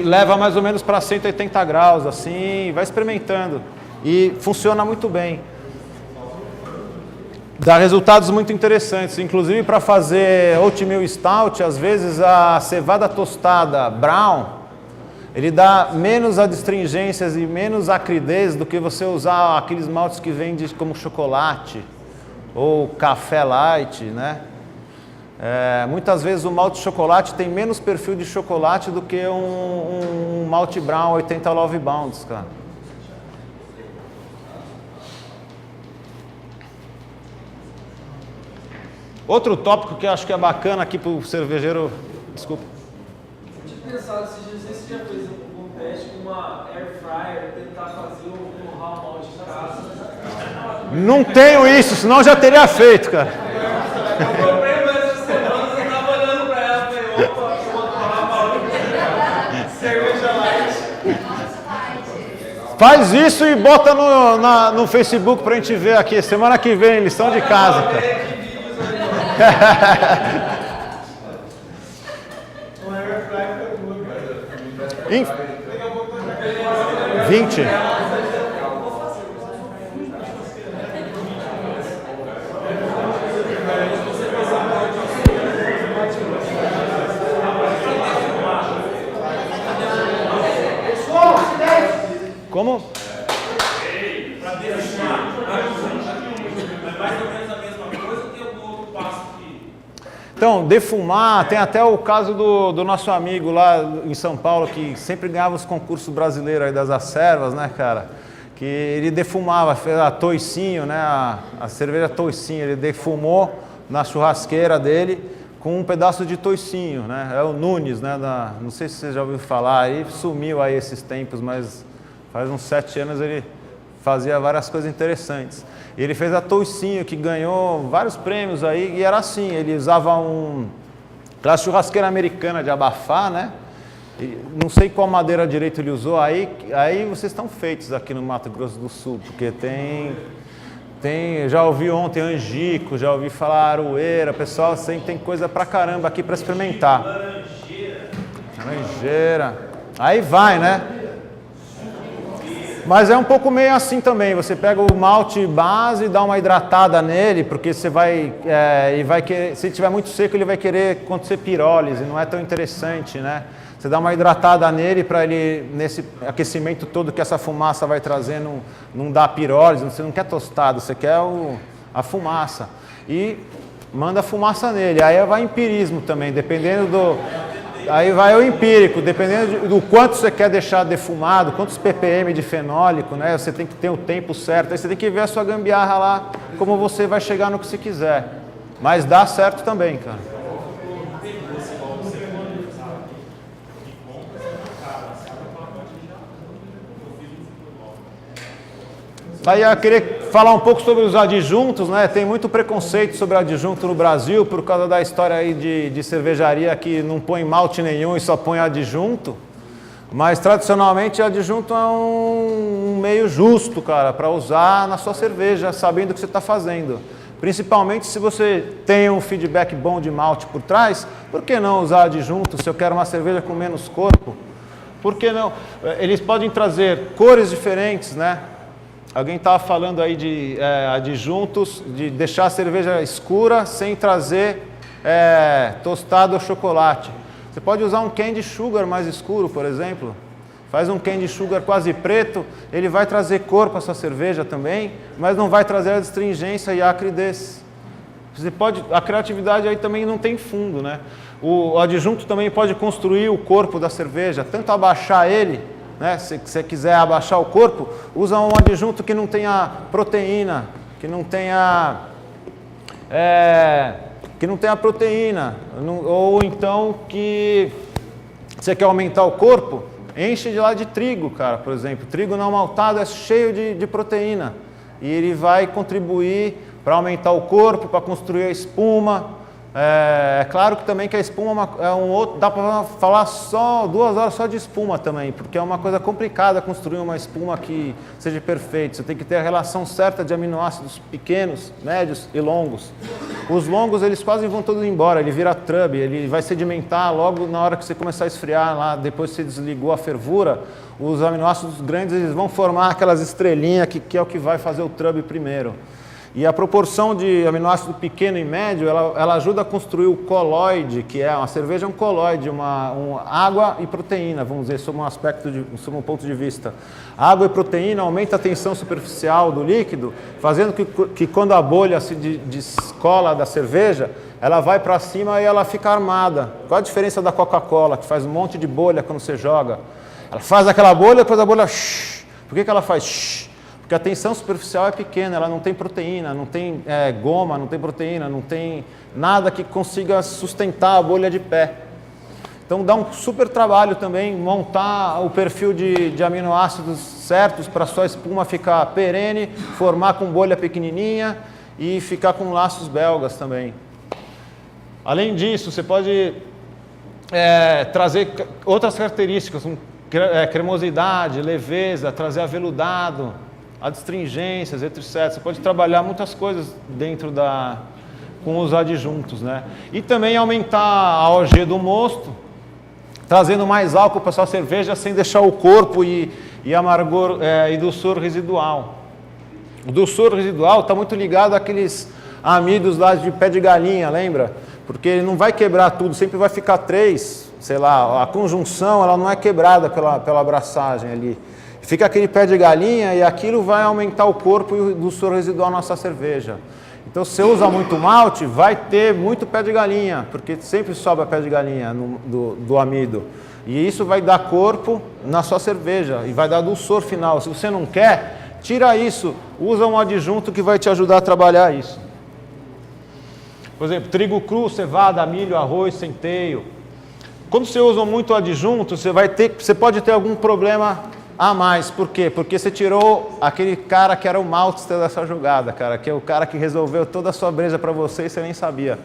leva mais ou menos para 180 graus, assim, vai experimentando. E funciona muito bem. dá resultados muito interessantes. Inclusive para fazer oatmeal stout, às vezes a cevada tostada brown, ele dá menos adstringências e menos acridez do que você usar aqueles maltes que vendem como chocolate ou café light, né? Muitas vezes o malte de chocolate tem menos perfil de chocolate do que um malte brown 80 Love Bounds, cara. Outro tópico que eu acho que é bacana aqui pro cervejeiro... Desculpa. Eu tinha pensado esses dias, não sei se você já fez um teste com uma air fryer, tentar fazer um raw malt em casa. Não tenho isso, senão eu já teria feito, cara. Eu comprei uma essa semana, eu tava olhando pra ela e falei, opa, eu vou tomar uma cerveja light. Faz isso e bota no Facebook pra gente ver aqui. Semana que vem, lição de casa, cara. Uma air fryer fica boa, cara. 20. Como? Para defumar, é mais ou menos a mesma coisa ou tem algum outro passo que... Então, defumar, tem até o caso do nosso amigo lá em São Paulo, que sempre ganhava os concursos brasileiros aí das acervas, né, cara? Que ele defumava, fez a toicinho, né, a cerveja toicinho, ele defumou na churrasqueira dele com um pedaço de toicinho, né? É o Nunes, né, não sei se você já ouviu falar, aí sumiu aí esses tempos, mas faz uns 7 anos ele fazia várias coisas interessantes. E ele fez a toicinho, que ganhou vários prêmios aí, e era assim, ele usava aquela churrasqueira americana de abafar, né? E não sei qual madeira direito ele usou, aí vocês estão feitos aqui no Mato Grosso do Sul, porque já ouvi ontem angico, já ouvi falar aroeira, pessoal, sempre tem coisa pra caramba aqui pra experimentar. Laranjeira. Aí vai, né? Mas é um pouco meio assim também, você pega o malte base, dá uma hidratada nele, porque você vai querer, se tiver muito seco ele vai querer acontecer pirólise, não é tão interessante, né? Você dá uma hidratada nele para ele, nesse aquecimento todo que essa fumaça vai trazendo, não dá pirólise, você não quer tostado, você quer a fumaça. E manda a fumaça nele, aí vai empirismo também, dependendo do... Aí vai o empírico, dependendo do quanto você quer deixar defumado, quantos ppm de fenólico, né? Você tem que ter o tempo certo, aí você tem que ver a sua gambiarra lá, como você vai chegar no que você quiser. Mas dá certo também, cara. Aí eu queria falar um pouco sobre os adjuntos, né? Tem muito preconceito sobre adjunto no Brasil por causa da história aí de cervejaria que não põe malte nenhum e só põe adjunto. Mas tradicionalmente adjunto é um meio justo, cara, para usar na sua cerveja, sabendo o que você está fazendo. Principalmente se você tem um feedback bom de malte por trás, por que não usar adjunto se eu quero uma cerveja com menos corpo? Por que não? Eles podem trazer cores diferentes, né? Alguém estava falando aí de adjuntos, de deixar a cerveja escura sem trazer tostado ou chocolate. Você pode usar um candy sugar mais escuro, por exemplo. Faz um candy sugar quase preto, ele vai trazer cor para a sua cerveja também, mas não vai trazer a astringência e a acridez. A criatividade aí também não tem fundo, né? O adjunto também pode construir o corpo da cerveja, tanto abaixar ele, né? Se você quiser abaixar o corpo, usa um adjunto que não tenha proteína, ou então que você quer aumentar o corpo, enche de lá de trigo, cara, por exemplo. Trigo não maltado é cheio de proteína e ele vai contribuir para aumentar o corpo, para construir a espuma. É claro que também que a espuma é um outro, dá para falar só 2 horas só de espuma também, porque é uma coisa complicada construir uma espuma que seja perfeita. Você tem que ter a relação certa de aminoácidos pequenos, médios e longos. Os longos eles quase vão todos embora, ele vira trub, ele vai sedimentar logo na hora que você começar a esfriar lá, depois que você desligou a fervura, os aminoácidos grandes eles vão formar aquelas estrelinhas que é o que vai fazer o trub primeiro. E a proporção de aminoácido pequeno e médio, ela ajuda a construir o coloide, que é uma cerveja, um coloide, água e proteína, vamos dizer, sob um ponto de vista. Água e proteína aumenta a tensão superficial do líquido, fazendo que quando a bolha se descola da cerveja, ela vai para cima e ela fica armada. Qual a diferença da Coca-Cola, que faz um monte de bolha quando você joga? Ela faz aquela bolha, depois a bolha... Shh. Por que ela faz? Shh. Porque a tensão superficial é pequena, ela não tem proteína, não tem goma, não tem proteína, não tem nada que consiga sustentar a bolha de pé. Então dá um super trabalho também montar o perfil de aminoácidos certos para a sua espuma ficar perene, formar com bolha pequenininha e ficar com laços belgas também. Além disso, você pode trazer outras características, como cremosidade, leveza, trazer aveludado, adstringências, etc. Você pode trabalhar muitas coisas dentro com os adjuntos, né? E também aumentar a OG do mosto, trazendo mais álcool para sua cerveja sem deixar o corpo e amargor e doçor residual. O doçor residual está muito ligado àqueles amidos lá de pé de galinha, lembra? Porque ele não vai quebrar tudo, sempre vai ficar 3, sei lá, a conjunção ela não é quebrada pela abraçagem ali. Fica aquele pé de galinha e aquilo vai aumentar o corpo e o doçor residual na nossa cerveja. Então, se você usa muito malte, vai ter muito pé de galinha, porque sempre sobra pé de galinha do amido. E isso vai dar corpo na sua cerveja e vai dar doçor final. Se você não quer, tira isso, usa um adjunto que vai te ajudar a trabalhar isso. Por exemplo, trigo cru, cevada, milho, arroz, centeio. Quando você usa muito adjunto, você pode ter algum problema a mais. Por quê? Porque você tirou aquele cara que era o maltster dessa jogada, cara, que é o cara que resolveu toda a sua breja para você e você nem sabia.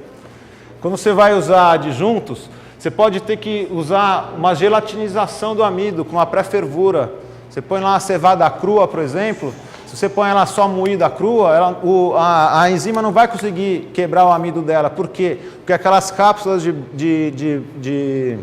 Quando você vai usar adjuntos, você pode ter que usar uma gelatinização do amido com uma pré-fervura. Você põe lá uma cevada crua, por exemplo, se você põe ela só moída crua, a enzima não vai conseguir quebrar o amido dela. Por quê? Porque aquelas cápsulas de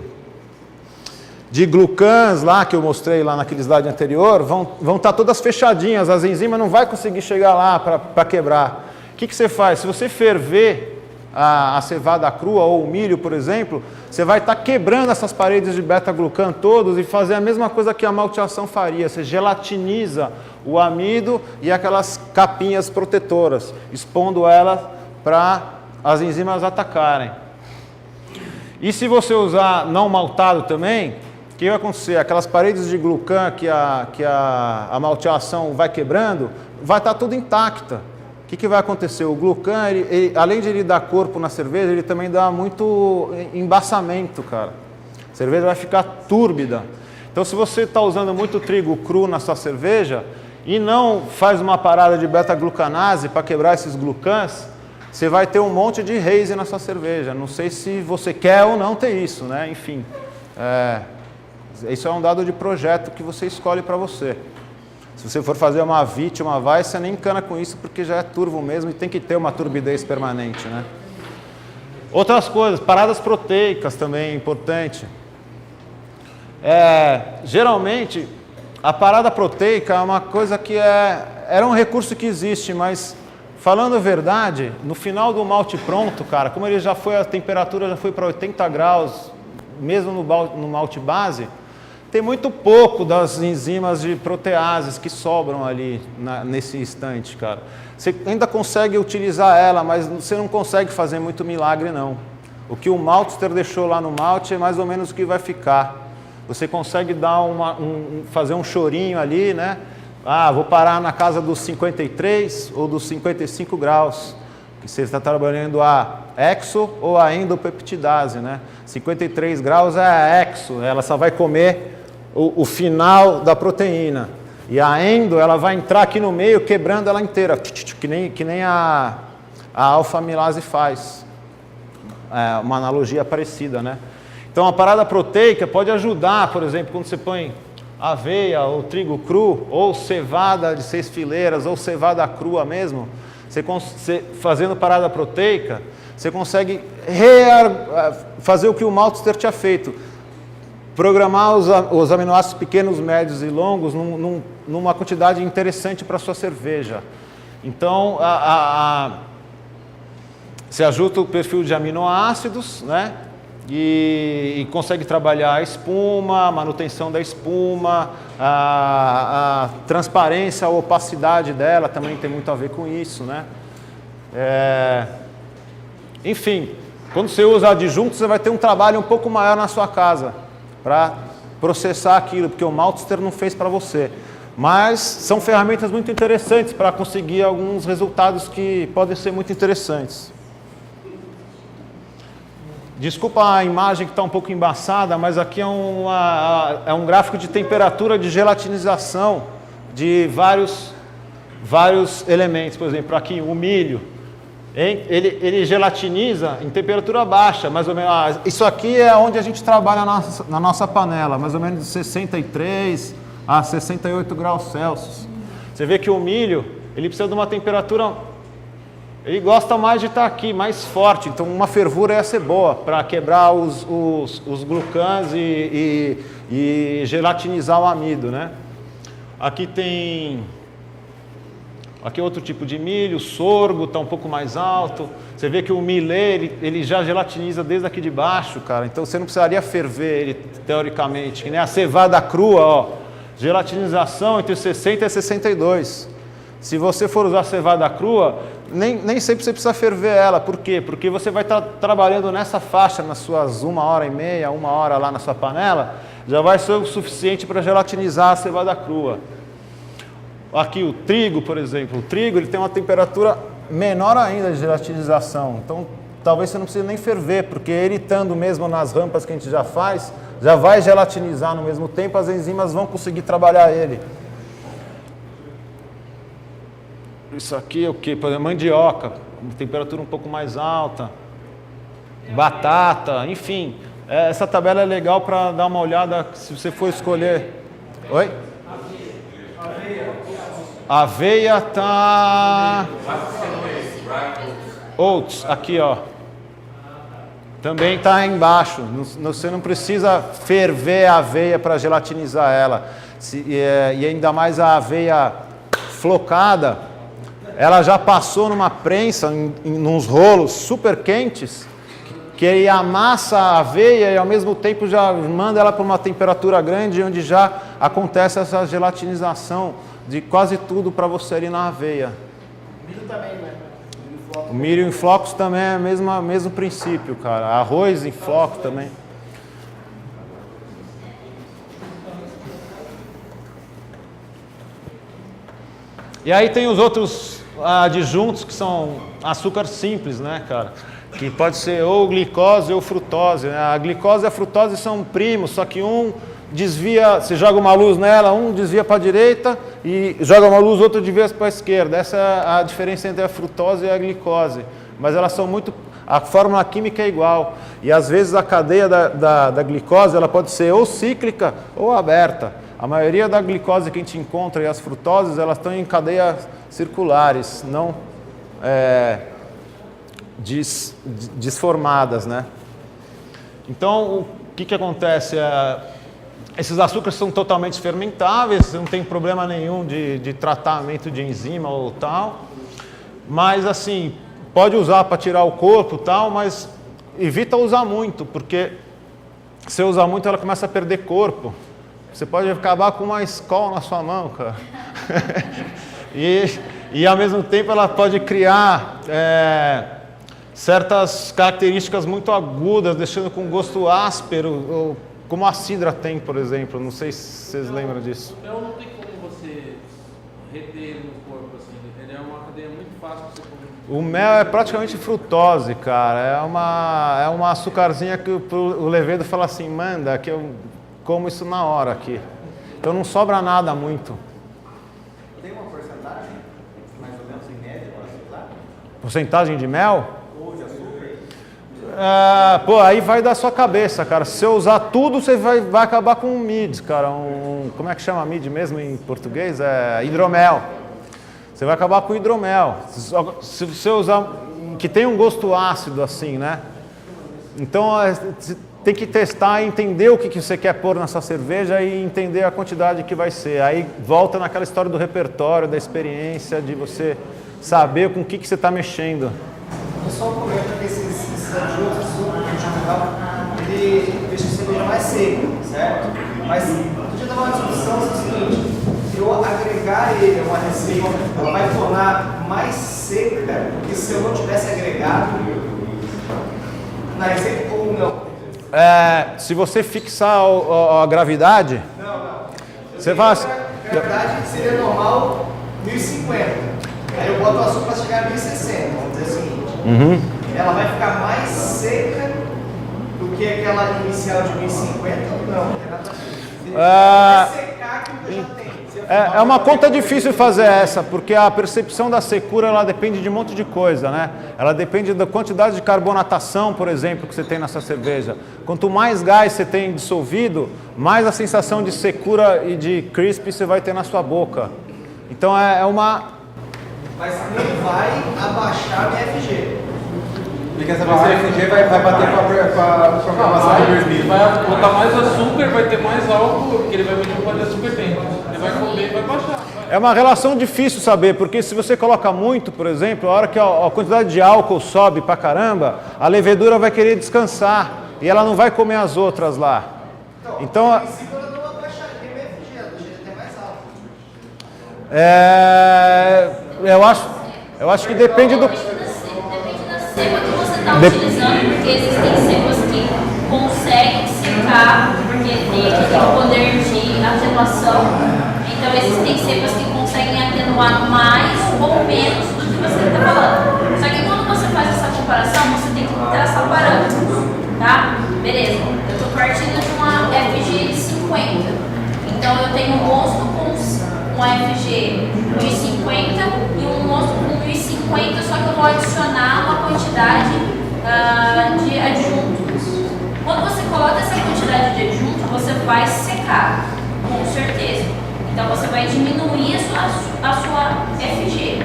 glucans lá, que eu mostrei lá naquele slide anterior, vão estar todas fechadinhas, as enzimas não vai conseguir chegar lá para quebrar. O que você faz? Se você ferver a cevada crua ou o milho, por exemplo, você vai estar quebrando essas paredes de beta-glucan todos e fazer a mesma coisa que a malteação faria. Você gelatiniza o amido e aquelas capinhas protetoras, expondo elas para as enzimas atacarem. E se você usar não maltado também, o que vai acontecer? Aquelas paredes de glucan que a malteação vai quebrando, vai estar tudo intacta. O que vai acontecer? O glucan, além de ele dar corpo na cerveja, ele também dá muito embaçamento, cara. A cerveja vai ficar túrbida. Então, se você está usando muito trigo cru na sua cerveja e não faz uma parada de beta-glucanase para quebrar esses glucans, você vai ter um monte de haze na sua cerveja. Não sei se você quer ou não ter isso, né? Enfim, isso é um dado de projeto que você escolhe para você. Se você for fazer uma VIT, uma VAI, você nem encana com isso porque já é turvo mesmo e tem que ter uma turbidez permanente, né? Outras coisas, paradas proteicas também é importante. Geralmente, a parada proteica é uma coisa que era um recurso que existe, mas falando a verdade, no final do malte pronto, cara, como ele já foi, a temperatura já foi para 80 graus, mesmo no malte base, tem muito pouco das enzimas de proteases que sobram ali nesse instante, cara. Você ainda consegue utilizar ela, mas você não consegue fazer muito milagre, não. O que o maltster deixou lá no malte é mais ou menos o que vai ficar. Você consegue dar fazer um chorinho ali, né? Vou parar na casa dos 53 ou dos 55 graus. Que você está trabalhando a exo ou a endopeptidase, né? 53 graus é a exo, ela só vai comer o final da proteína. E a endo, ela vai entrar aqui no meio, quebrando ela inteira, que nem a alfa-amilase faz. Uma analogia parecida, né? Então, a parada proteica pode ajudar, por exemplo, quando você põe aveia ou trigo cru, ou cevada de 6 fileiras, ou cevada crua mesmo, você fazendo parada proteica, você consegue fazer o que o maltster tinha feito. Programar os aminoácidos pequenos, médios e longos numa quantidade interessante para a sua cerveja. Então, você ajusta o perfil de aminoácidos, né? E consegue trabalhar a espuma, a manutenção da espuma, a transparência, a opacidade dela também tem muito a ver com isso, né? Enfim, quando você usa adjuntos, você vai ter um trabalho um pouco maior na sua casa para processar aquilo, porque o Maltster não fez para você. Mas são ferramentas muito interessantes para conseguir alguns resultados que podem ser muito interessantes. Desculpa a imagem que está um pouco embaçada, mas aqui é um gráfico de temperatura de gelatinização de vários elementos. Por exemplo, aqui o milho, ele gelatiniza em temperatura baixa, mais ou menos. Isso aqui é onde a gente trabalha na nossa panela, mais ou menos de 63 a 68 graus Celsius. Você vê que o milho, ele precisa de uma temperatura... Ele gosta mais de estar aqui, mais forte, então uma fervura ia ser boa para quebrar os glucans e gelatinizar o amido, né? Aqui tem outro tipo de milho, sorgo está um pouco mais alto. Você vê que o milê, ele já gelatiniza desde aqui de baixo, cara. Então você não precisaria ferver ele, teoricamente, que nem a cevada crua, ó. Gelatinização entre 60 e 62. Se você for usar cevada crua, nem sempre você precisa ferver ela. Por quê? Porque você vai estar trabalhando nessa faixa, nas suas 1h30, 1 hora lá na sua panela, já vai ser o suficiente para gelatinizar a cevada crua. Aqui o trigo, por exemplo, o trigo ele tem uma temperatura menor ainda de gelatinização. Então, talvez você não precise nem ferver, porque ele estando mesmo nas rampas que a gente já faz, já vai gelatinizar no mesmo tempo, as enzimas vão conseguir trabalhar ele. Isso aqui é o que? Por exemplo, mandioca, com temperatura um pouco mais alta, batata, enfim. Essa tabela é legal para dar uma olhada se você for escolher. Oi? Aveia tá... Oats, aqui ó. Também está embaixo. Você não precisa ferver a aveia para gelatinizar ela. E ainda mais a aveia flocada. Ela já passou numa prensa, nos rolos super quentes, que ele amassa a aveia e ao mesmo tempo já manda ela para uma temperatura grande, onde já acontece essa gelatinização de quase tudo para você ali na aveia. Milho também, né? O milho em flocos também é o mesmo princípio, cara. Arroz em floco também. E aí tem os outros adjuntos que são açúcar simples, né, cara? Que pode ser ou glicose ou frutose, né? A glicose e a frutose são primos, só que um desvia, você joga uma luz nela, um desvia para a direita e joga uma luz, outro desvia para a esquerda. Essa é a diferença entre a frutose e a glicose. Mas elas são muito... A fórmula química é igual. E às vezes a cadeia da glicose ela pode ser ou cíclica ou aberta. A maioria da glicose que a gente encontra e as frutoses, elas estão em cadeias circulares, não desformadas, né? Então, o que acontece? Esses açúcares são totalmente fermentáveis, não tem problema nenhum de tratamento de enzima ou tal, mas assim, pode usar para tirar o corpo e tal, mas evita usar muito, porque se usar muito ela começa a perder corpo. Você pode acabar com uma escola na sua mão, cara. E ao mesmo tempo ela pode criar certas características muito agudas, deixando com gosto áspero, como a cidra tem, por exemplo. Não sei se vocês lembram disso. O mel não tem como você reter ele no corpo, assim. Ele é uma cadeia muito fácil de você comer. O mel é praticamente frutose, cara. É uma açucarzinha que o levedo fala assim, manda, que eu como isso na hora aqui. Então não sobra nada muito. Tem uma porcentagem, mais ou menos em média, para reciclar? Porcentagem de mel? Ou de açúcar? Pô, aí vai da sua cabeça, cara. Se você usar tudo, você vai acabar com um MID, cara. Como é que chama MID mesmo em português? É hidromel. Você vai acabar com hidromel. Se você usar... que tem um gosto ácido assim, né? Então, tem que testar e entender o que você quer pôr na sua cerveja e entender a quantidade que vai ser. Aí volta naquela história do repertório, da experiência, de você saber com o que você está mexendo. O pessoal comenta que esses adjuntos, ele deixa a cerveja mais seca, certo? Mas a gente estava uma discussão é o seguinte, se eu agregar ele a uma receita, ela vai tornar mais seca do que se eu não tivesse agregado na receita ou não? Se você fixar a gravidade, você vai... A gravidade seria normal 1050. Aí eu boto o açúcar para chegar a 1060, vamos dizer o seguinte. Ela vai ficar mais seca do que aquela inicial de 1050 ou não? Vai secar aquilo que eu já tenho. É uma conta difícil fazer essa, porque a percepção da secura ela depende de um monte de coisa, né? Ela depende da quantidade de carbonatação, por exemplo, que você tem nessa cerveja. Quanto mais gás você tem dissolvido, mais a sensação de secura e de crisp você vai ter na sua boca. Então é uma... Mas não vai abaixar a minha FG. Ele quer saber se a FG vai bater com a programação do vermelho. Vai botar mais açúcar, vai ter mais álcool, porque ele vai medir o quanto de açúcar tem. Ele vai comer e vai baixar. É uma relação difícil saber, porque se você coloca muito, por exemplo, a hora que a quantidade de álcool sobe pra caramba, a levedura vai querer descansar e ela não vai comer as outras lá. Então, A princípio ela não abaixaria a minha FG, ela deixaria até mais alto. eu acho que depende do... Depende da cepa que você está utilizando, porque existem cepas que conseguem secar, porque tem aquele poder de atenuação. Então existem cepas que conseguem atenuar mais ou menos do que você está falando. Só que quando você faz essa comparação, você tem que traçar parâmetros, tá? Beleza, eu estou partindo de uma FG de 50. Então eu tenho um mosto com uma FG de 50 e um mosto com 1050, só que eu vou adicionar uma quantidade de adjuntos. Quando você coloca essa quantidade de adjuntos, você vai secar, com certeza. Então você vai diminuir a sua FG,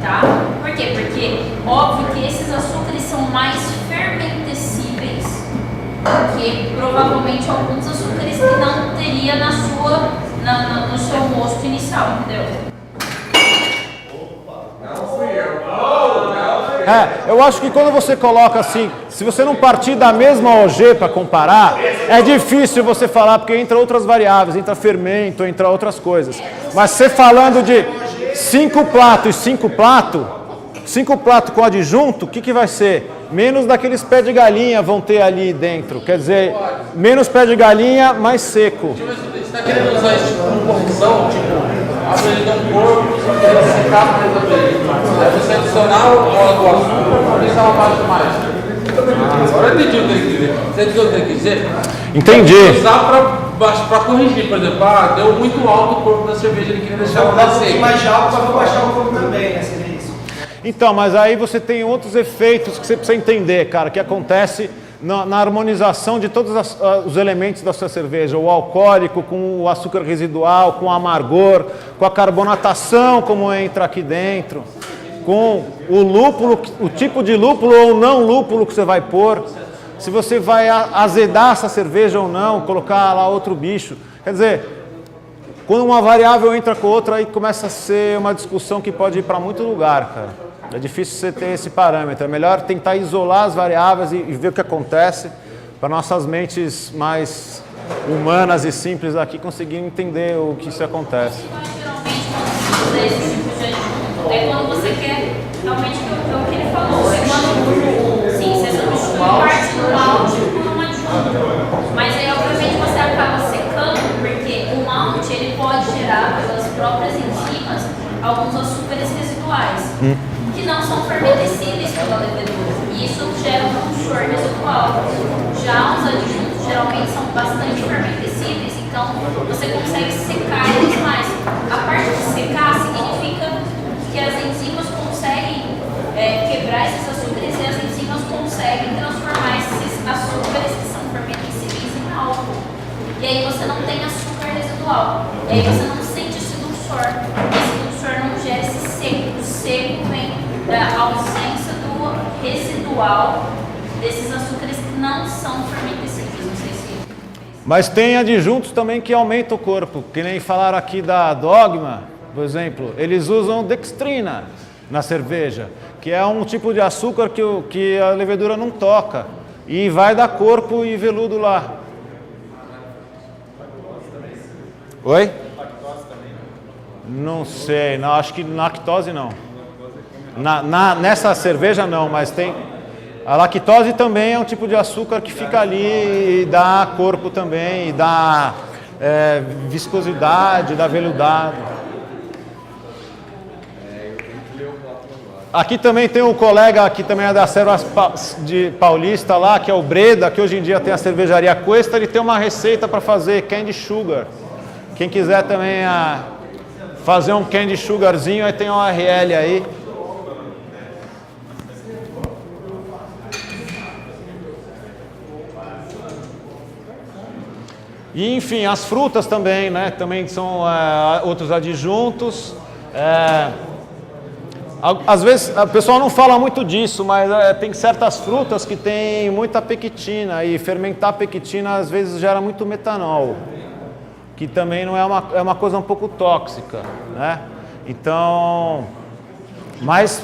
tá? Por quê? Porque óbvio que esses açúcares são mais fermentescíveis do que provavelmente alguns açúcares que não teria no seu mosto inicial, entendeu? Eu acho que quando você coloca assim, se você não partir da mesma OG para comparar, é difícil você falar, porque entra outras variáveis, entra fermento, entra outras coisas. Mas você falando de 5 pratos e 5 pratos com adjunto, o que vai ser? Menos daqueles pés de galinha vão ter ali dentro. Quer dizer, menos pé de galinha, mais seco. Você está querendo usar isso tipo como correção, tipo, ele dá um corpo, você quer secar para resolver ele. Aí você adicionar o açúcar para deixar ela baixa mais. Agora eu entendi o que ele quis dizer. Você entendeu o que ele quis dizer? Entendi. Usar para corrigir, por exemplo, deu muito alto o corpo da cerveja, ele queria deixar ela Dá mais um pouquinho seca. mais de álcool, só vou baixar o fogo também, né? Seria isso. Então, mas aí você tem outros efeitos que você precisa entender, cara, que acontece na harmonização de todos os elementos da sua cerveja, o alcoólico com o açúcar residual, com o amargor, com a carbonatação como entra aqui dentro, com o lúpulo, o tipo de lúpulo ou não lúpulo que você vai pôr, se você vai azedar essa cerveja ou não, colocar lá outro bicho. Quer dizer, quando uma variável entra com outra, aí começa a ser uma discussão que pode ir para muito lugar, cara. É difícil você ter esse parâmetro. É melhor tentar isolar as variáveis e ver o que acontece para nossas mentes mais humanas e simples aqui conseguirem entender o que isso acontece. Geralmente, quando você usa esse tipo de adjunto, é quando você quer realmente o que ele falou. É quando, sim, você substitui parte do malte por um adjunto. Mas aí, obviamente, você acaba secando, porque o malte ele pode gerar, pelas próprias enzimas, alguns açúcares residuais. Que não são fermentescíveis pela levedura. E isso gera um cursor residual. Já os adjuntos geralmente são bastante fermentescíveis, então você consegue secar eles mais. A parte de secar significa que as enzimas conseguem quebrar esses açúcares e as enzimas conseguem transformar esses açúcares que são fermentescíveis em álcool. E aí você não tem açúcar residual. E aí você não sente esse dulçor. Esse dulçor não gera esse seco. O seco vem da ausência do residual desses açúcares que não são fermentescíveis, não sei se... Mas tem adjuntos também que aumentam o corpo, que nem falaram aqui da Dogma, por exemplo, eles usam dextrina. na cerveja, que é um tipo de açúcar que a levedura não toca e vai dar corpo e veludo lá. Oi? Lactose também? Não sei, não, acho que lactose não. Nessa cerveja não, mas tem... A lactose também é um tipo de açúcar que fica ali e dá corpo também, e dá viscosidade, dá veludado. Aqui também tem um colega que também é da Serra de Paulista lá, que é o Breda, que hoje em dia tem a cervejaria Cuesta, ele tem uma receita para fazer candy sugar. Quem quiser também fazer um candy sugarzinho, aí tem um URL aí. E enfim, as frutas também, né? Também são outros adjuntos. Às vezes o pessoal não fala muito disso, mas tem certas frutas que tem muita pectina e fermentar pectina às vezes gera muito metanol, que também não é uma coisa um pouco tóxica, né? Então, mas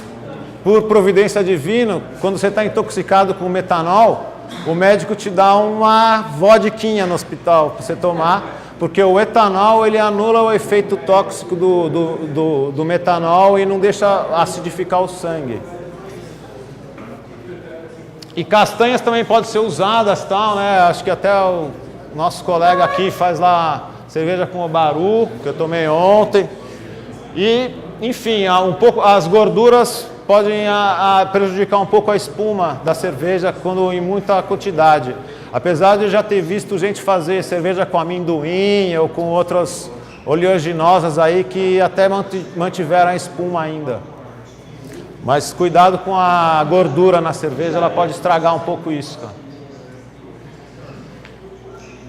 por providência divina, quando você está intoxicado com metanol, o médico te dá uma vodquinha no hospital para você tomar, porque o etanol ele anula o efeito tóxico do metanol e não deixa acidificar o sangue. E castanhas também podem ser usadas, tal, né? Acho que até o nosso colega aqui faz lá cerveja com o baru, que eu tomei ontem. E, enfim, as gorduras podem prejudicar um pouco a espuma da cerveja quando em muita quantidade. Apesar de eu já ter visto gente fazer cerveja com amendoim ou com outras oleaginosas aí que até mantiveram a espuma ainda. Mas cuidado com a gordura na cerveja, ela pode estragar um pouco isso, cara.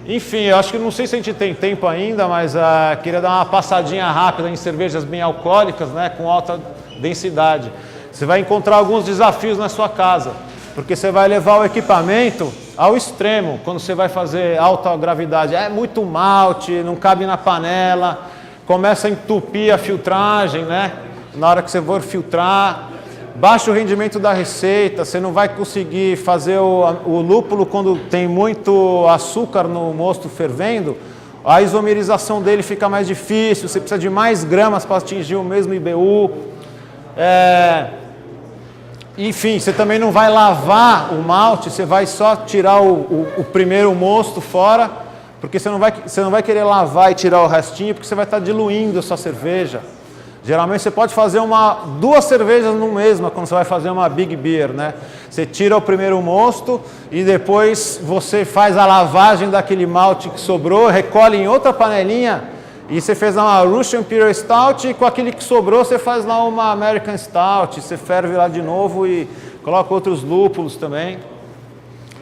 Enfim, eu acho que não sei se a gente tem tempo ainda, mas queria dar uma passadinha rápida em cervejas bem alcoólicas, né, com alta densidade. Você vai encontrar alguns desafios na sua casa, porque você vai levar o equipamento ao extremo quando você vai fazer alta gravidade. É muito malte, não cabe na panela, começa a entupir a filtragem, né? Na hora que você for filtrar, baixa o rendimento da receita, você não vai conseguir fazer o lúpulo quando tem muito açúcar no mosto fervendo, a isomerização dele fica mais difícil, você precisa de mais gramas para atingir o mesmo IBU. Enfim, você também não vai lavar o malte, você vai só tirar o primeiro mosto fora, porque você não vai querer lavar e tirar o restinho, porque você vai estar diluindo a sua cerveja. Geralmente você pode fazer duas cervejas no mesma quando você vai fazer uma Big Beer, né? Você tira o primeiro mosto e depois você faz a lavagem daquele malte que sobrou, recolhe em outra panelinha e você fez uma Russian Imperial Stout e com aquele que sobrou você faz lá uma American Stout, você ferve lá de novo e coloca outros lúpulos também,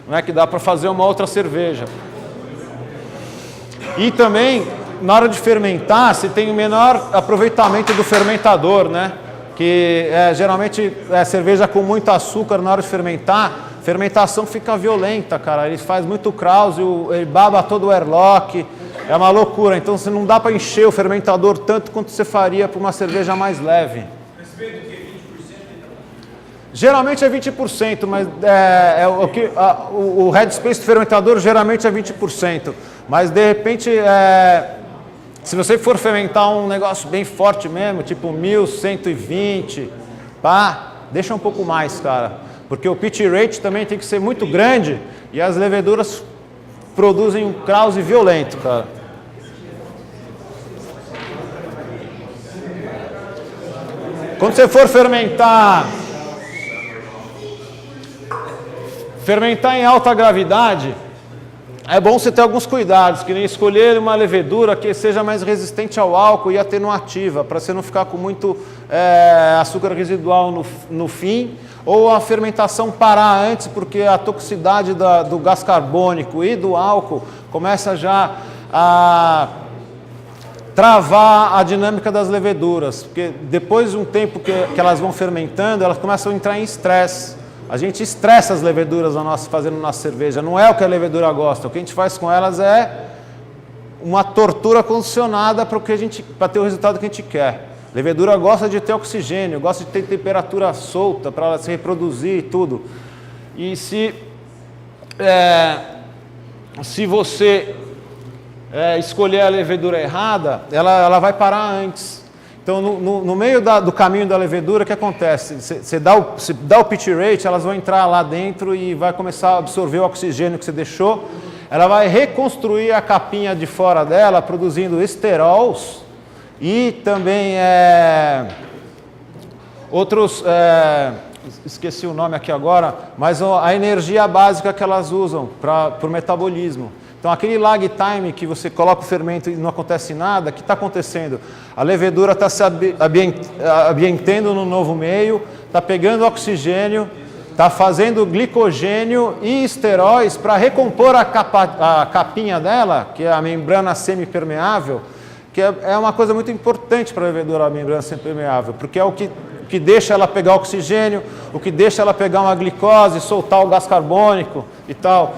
né? Que dá para fazer uma outra cerveja. E também, na hora de fermentar, você tem o menor aproveitamento do fermentador, né? Que geralmente cerveja com muito açúcar, na hora de fermentar, a fermentação fica violenta, cara. Ele faz muito krause, ele baba todo o airlock, é uma loucura. Então você não dá para encher o fermentador tanto quanto você faria para uma cerveja mais leve. Mas vem do que? 20%? Geralmente é 20%, mas o headspace do fermentador geralmente é 20%. Mas de repente, se você for fermentar um negócio bem forte mesmo, tipo 1120, pá, deixa um pouco mais, cara. Porque o pitch rate também tem que ser muito grande e as leveduras produzem um krause violento, cara. Quando você for fermentar em alta gravidade, é bom você ter alguns cuidados, que nem escolher uma levedura que seja mais resistente ao álcool e atenuativa, para você não ficar com muito açúcar residual no fim, ou a fermentação parar antes, porque a toxicidade do gás carbônico e do álcool começa já a travar a dinâmica das leveduras, porque depois de um tempo que elas vão fermentando, elas começam a entrar em estresse. A gente estressa as leveduras fazendo nossa cerveja, não é o que a levedura gosta, o que a gente faz com elas é uma tortura condicionada para ter o resultado que a gente quer. Levedura gosta de ter oxigênio, gosta de ter temperatura solta para ela se reproduzir e tudo. E se você escolher a levedura errada, ela vai parar antes. Então, no meio do caminho da levedura, o que acontece? Você dá o pitch rate, elas vão entrar lá dentro e vai começar a absorver o oxigênio que você deixou. Ela vai reconstruir a capinha de fora dela, produzindo esterols e também outros... esqueci o nome aqui agora, mas a energia básica que elas usam para o metabolismo. Então, aquele lag time que você coloca o fermento e não acontece nada, o que está acontecendo? A levedura está se ambientando no novo meio, está pegando oxigêno, está fazendo glicogênio e esteróis para recompor a capinha dela, que é a membrana semipermeável, que é uma coisa muito importante para a levedura, a membrana semipermeável, porque é o que deixa ela pegar oxigênio, o que deixa ela pegar uma glicose, soltar o gás carbônico e tal.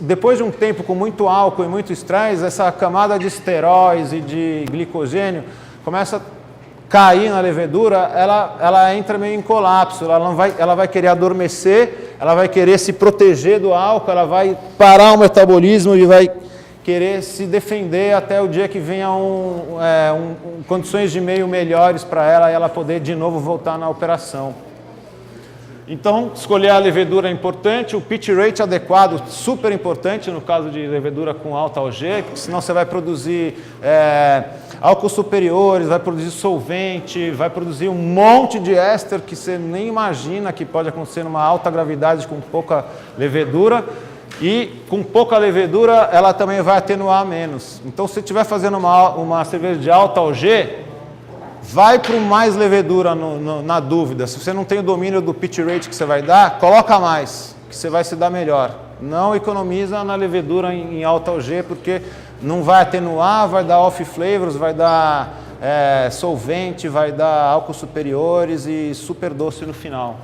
Depois de um tempo com muito álcool e muito estresse, essa camada de esteróis e de glicogênio começa a cair na levedura, ela entra meio em colapso, ela vai querer adormecer, ela vai querer se proteger do álcool, ela vai parar o metabolismo e vai querer se defender até o dia que venha condições de meio melhores para ela e ela poder de novo voltar na operação. Então, escolher a levedura é importante, o pitch rate adequado, super importante no caso de levedura com alta OG, porque senão você vai produzir álcools superiores, vai produzir solvente, vai produzir um monte de éster que você nem imagina que pode acontecer numa alta gravidade com pouca levedura. E com pouca levedura, ela também vai atenuar menos. Então, se você estiver fazendo uma cerveja de alta OG, vai para mais levedura na dúvida. Se você não tem o domínio do pitch rate que você vai dar, coloca mais, que você vai se dar melhor. Não economiza na levedura em alta OG, porque não vai atenuar, vai dar off flavors, vai dar solvente, vai dar álcools superiores e super doce no final.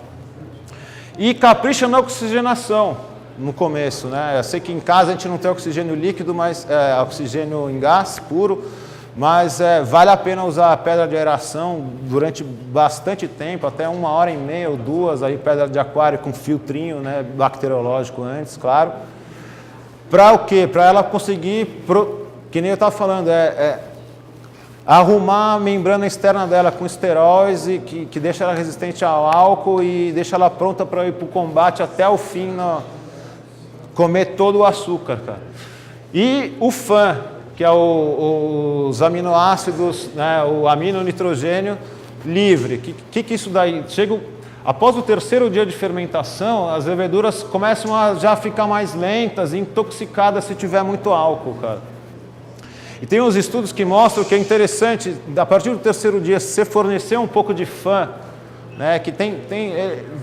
E capricha na oxigenação. No começo, né? Eu sei que em casa a gente não tem oxigênio líquido, mas oxigênio em gás puro, mas vale a pena usar a pedra de aeração durante bastante tempo, até 1h30 ou 2, aí pedra de aquário com filtrinho, né, bacteriológico antes, claro. Para o quê? Para ela conseguir, que nem eu estava falando, arrumar a membrana externa dela com esteróis e que deixa ela resistente ao álcool e deixa ela pronta para ir para o combate até o fim, comer todo o açúcar, cara. E o FAN, que é os aminoácidos, né, o amino-nitrogênio livre. Que isso daí? Após o terceiro dia de fermentação, as leveduras começam a já ficar mais lentas e intoxicadas se tiver muito álcool, cara. E tem uns estudos que mostram que é interessante, a partir do terceiro dia, se você fornecer um pouco de FAN, né, que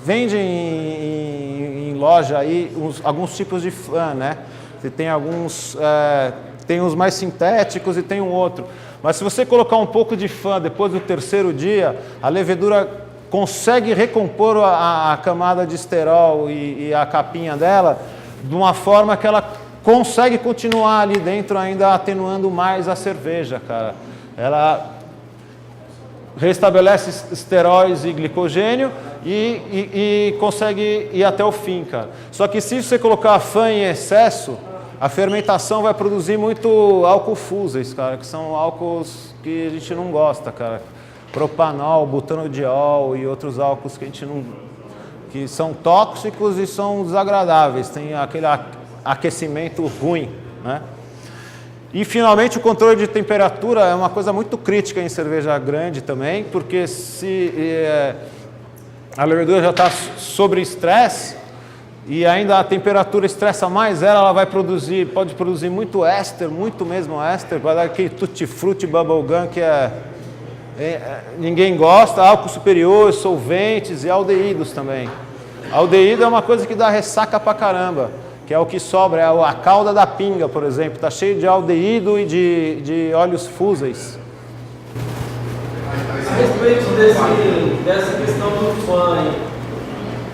vende em loja aí alguns tipos de FAN, né? Você tem alguns, tem uns mais sintéticos e tem um outro. Mas se você colocar um pouco de FAN depois do terceiro dia, a levedura consegue recompor a camada de esterol e a capinha dela de uma forma que ela consegue continuar ali dentro ainda atenuando mais a cerveja, cara. Ela restabelece esteróis e glicogênio e consegue ir até o fim, cara. Só que se você colocar FAN em excesso, a fermentação vai produzir muito álcool fúseis, cara, que são álcools que a gente não gosta, cara. Propanol, butanodiol e outros álcools que a gente não... que são tóxicos e são desagradáveis, tem aquele aquecimento ruim, né? E, finalmente, o controle de temperatura é uma coisa muito crítica em cerveja grande também, porque se a levedura já está sob estresse e ainda a temperatura estressa mais ela vai pode produzir muito éster, muito mesmo éster, vai dar aquele tutti-frutti bubblegum que ninguém gosta, álcool superior, solventes e aldeídos também. Aldeído é uma coisa que dá ressaca pra caramba, que é o que sobra, é a cauda da pinga, por exemplo, está cheio de aldeído e de óleos fúseis. A respeito dessa questão do FAN,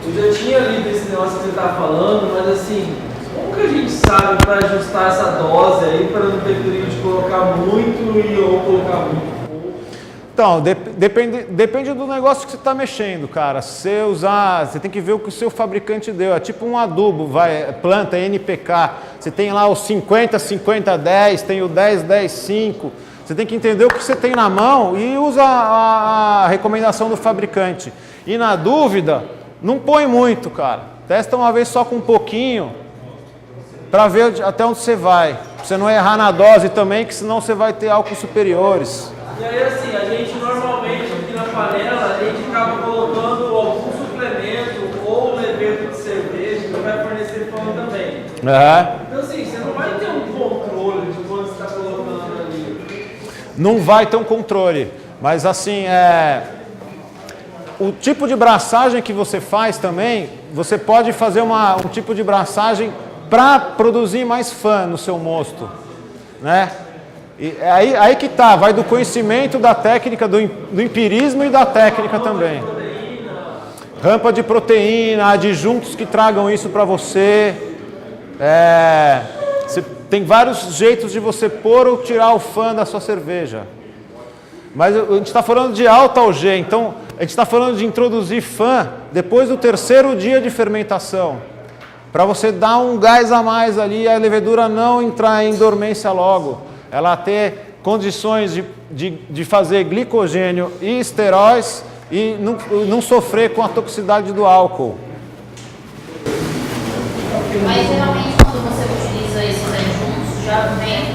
eu já tinha lido esse negócio que você está falando, mas assim, como que a gente sabe para ajustar essa dose aí, para não ter perigo de colocar muito ou colocar muito pouco? Então, depende do negócio que você está mexendo, cara. Se você usar, você tem que ver o que o seu fabricante deu. É tipo um adubo, planta NPK. Você tem lá o 50-50-10, tem o 10-10-5. Você tem que entender o que você tem na mão e usa a recomendação do fabricante. E na dúvida, não põe muito, cara. Testa uma vez só com um pouquinho, para ver até onde você vai. Pra você não errar na dose também, que senão você vai ter álcools superiores. E aí assim, a gente normalmente aqui na panela, a gente acaba colocando algum suplemento ou levedo de cerveja que vai fornecer fã também. Então assim, você não vai ter um controle de quando você está colocando ali. Não vai ter um controle, mas assim, o tipo de braçagem que você faz também, você pode fazer um tipo de braçagem para produzir mais fã no seu mosto, né? E aí que tá, vai do conhecimento, da técnica, do empirismo e da técnica também. Rampa de proteína, adjuntos que tragam isso para você. Tem vários jeitos de você pôr ou tirar o fã da sua cerveja. Mas a gente está falando de alta OG, então a gente está falando de introduzir fã depois do 3º dia de fermentação. Para você dar um gás a mais ali e a levedura não entrar em dormência logo. Ela ter condições de fazer glicogênio e esteróis e não sofrer com a toxicidade do álcool. Mas geralmente quando você utiliza esses adjuntos, já vem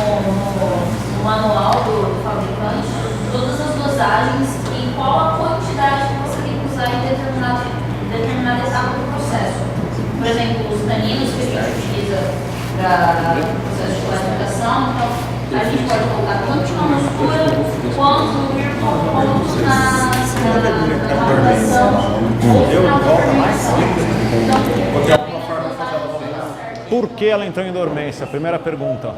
no manual do fabricante todas as dosagens e qual a quantidade que você tem que usar em determinada etapa do processo. Por exemplo, os taninos que a gente utiliza para o processo de classificação, então a gente pode colocar tanto na mostura quanto na maduração ou final da fermentação. Então, por que ela entrou em dormência? Primeira pergunta.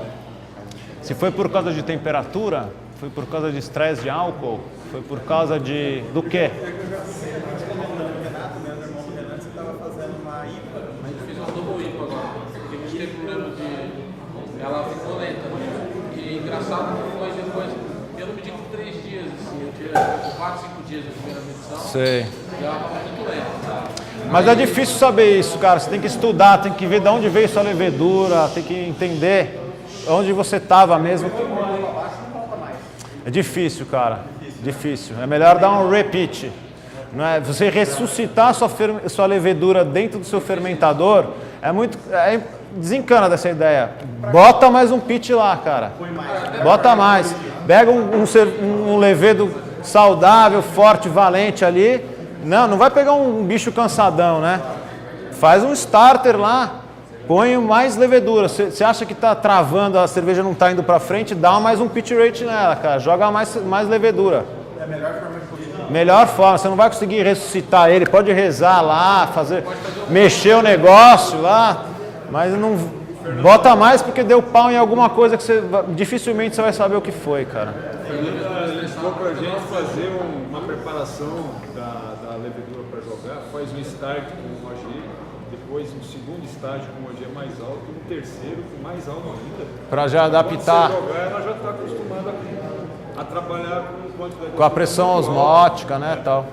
Se foi por causa de temperatura, foi por causa de estresse de álcool, foi por causa do quê? Ela ficou lenta. E engraçado que foi depois, eu não medi por 3 dias, assim, eu tirei 4, 5 dias da primeira medição. Sei. E ela estava muito lenta. Mas é difícil saber isso, cara. Você tem que estudar, tem que ver de onde veio sua levedura, tem que entender onde você estava mesmo. É difícil, cara. Difícil. É melhor dar um repeat. Não é? Você ressuscitar sua levedura dentro do seu fermentador desencana dessa ideia. Bota mais um pitch lá, cara. Bota mais. Pega um levedo saudável, forte, valente ali. Não vai pegar um bicho cansadão, né? Faz um starter lá. Põe mais levedura. Você acha que está travando, a cerveja não está indo para frente, dá mais um pitch rate nela, cara. Joga mais levedura. É a melhor forma de corrigir. Melhor forma. Você não vai conseguir ressuscitar ele. Pode rezar lá, mexer o negócio lá. Mas não bota mais porque deu pau em alguma coisa que dificilmente você vai saber o que foi, cara. Ele falou pra gente fazer uma preparação da levedura para jogar, faz um start com o OG, depois um segundo estágio com o OG mais alto e um terceiro com mais alto ainda. Para já adaptar. Quando você jogar, ela já está acostumada a trabalhar com quantidade com a pressão osmótica, né, tal.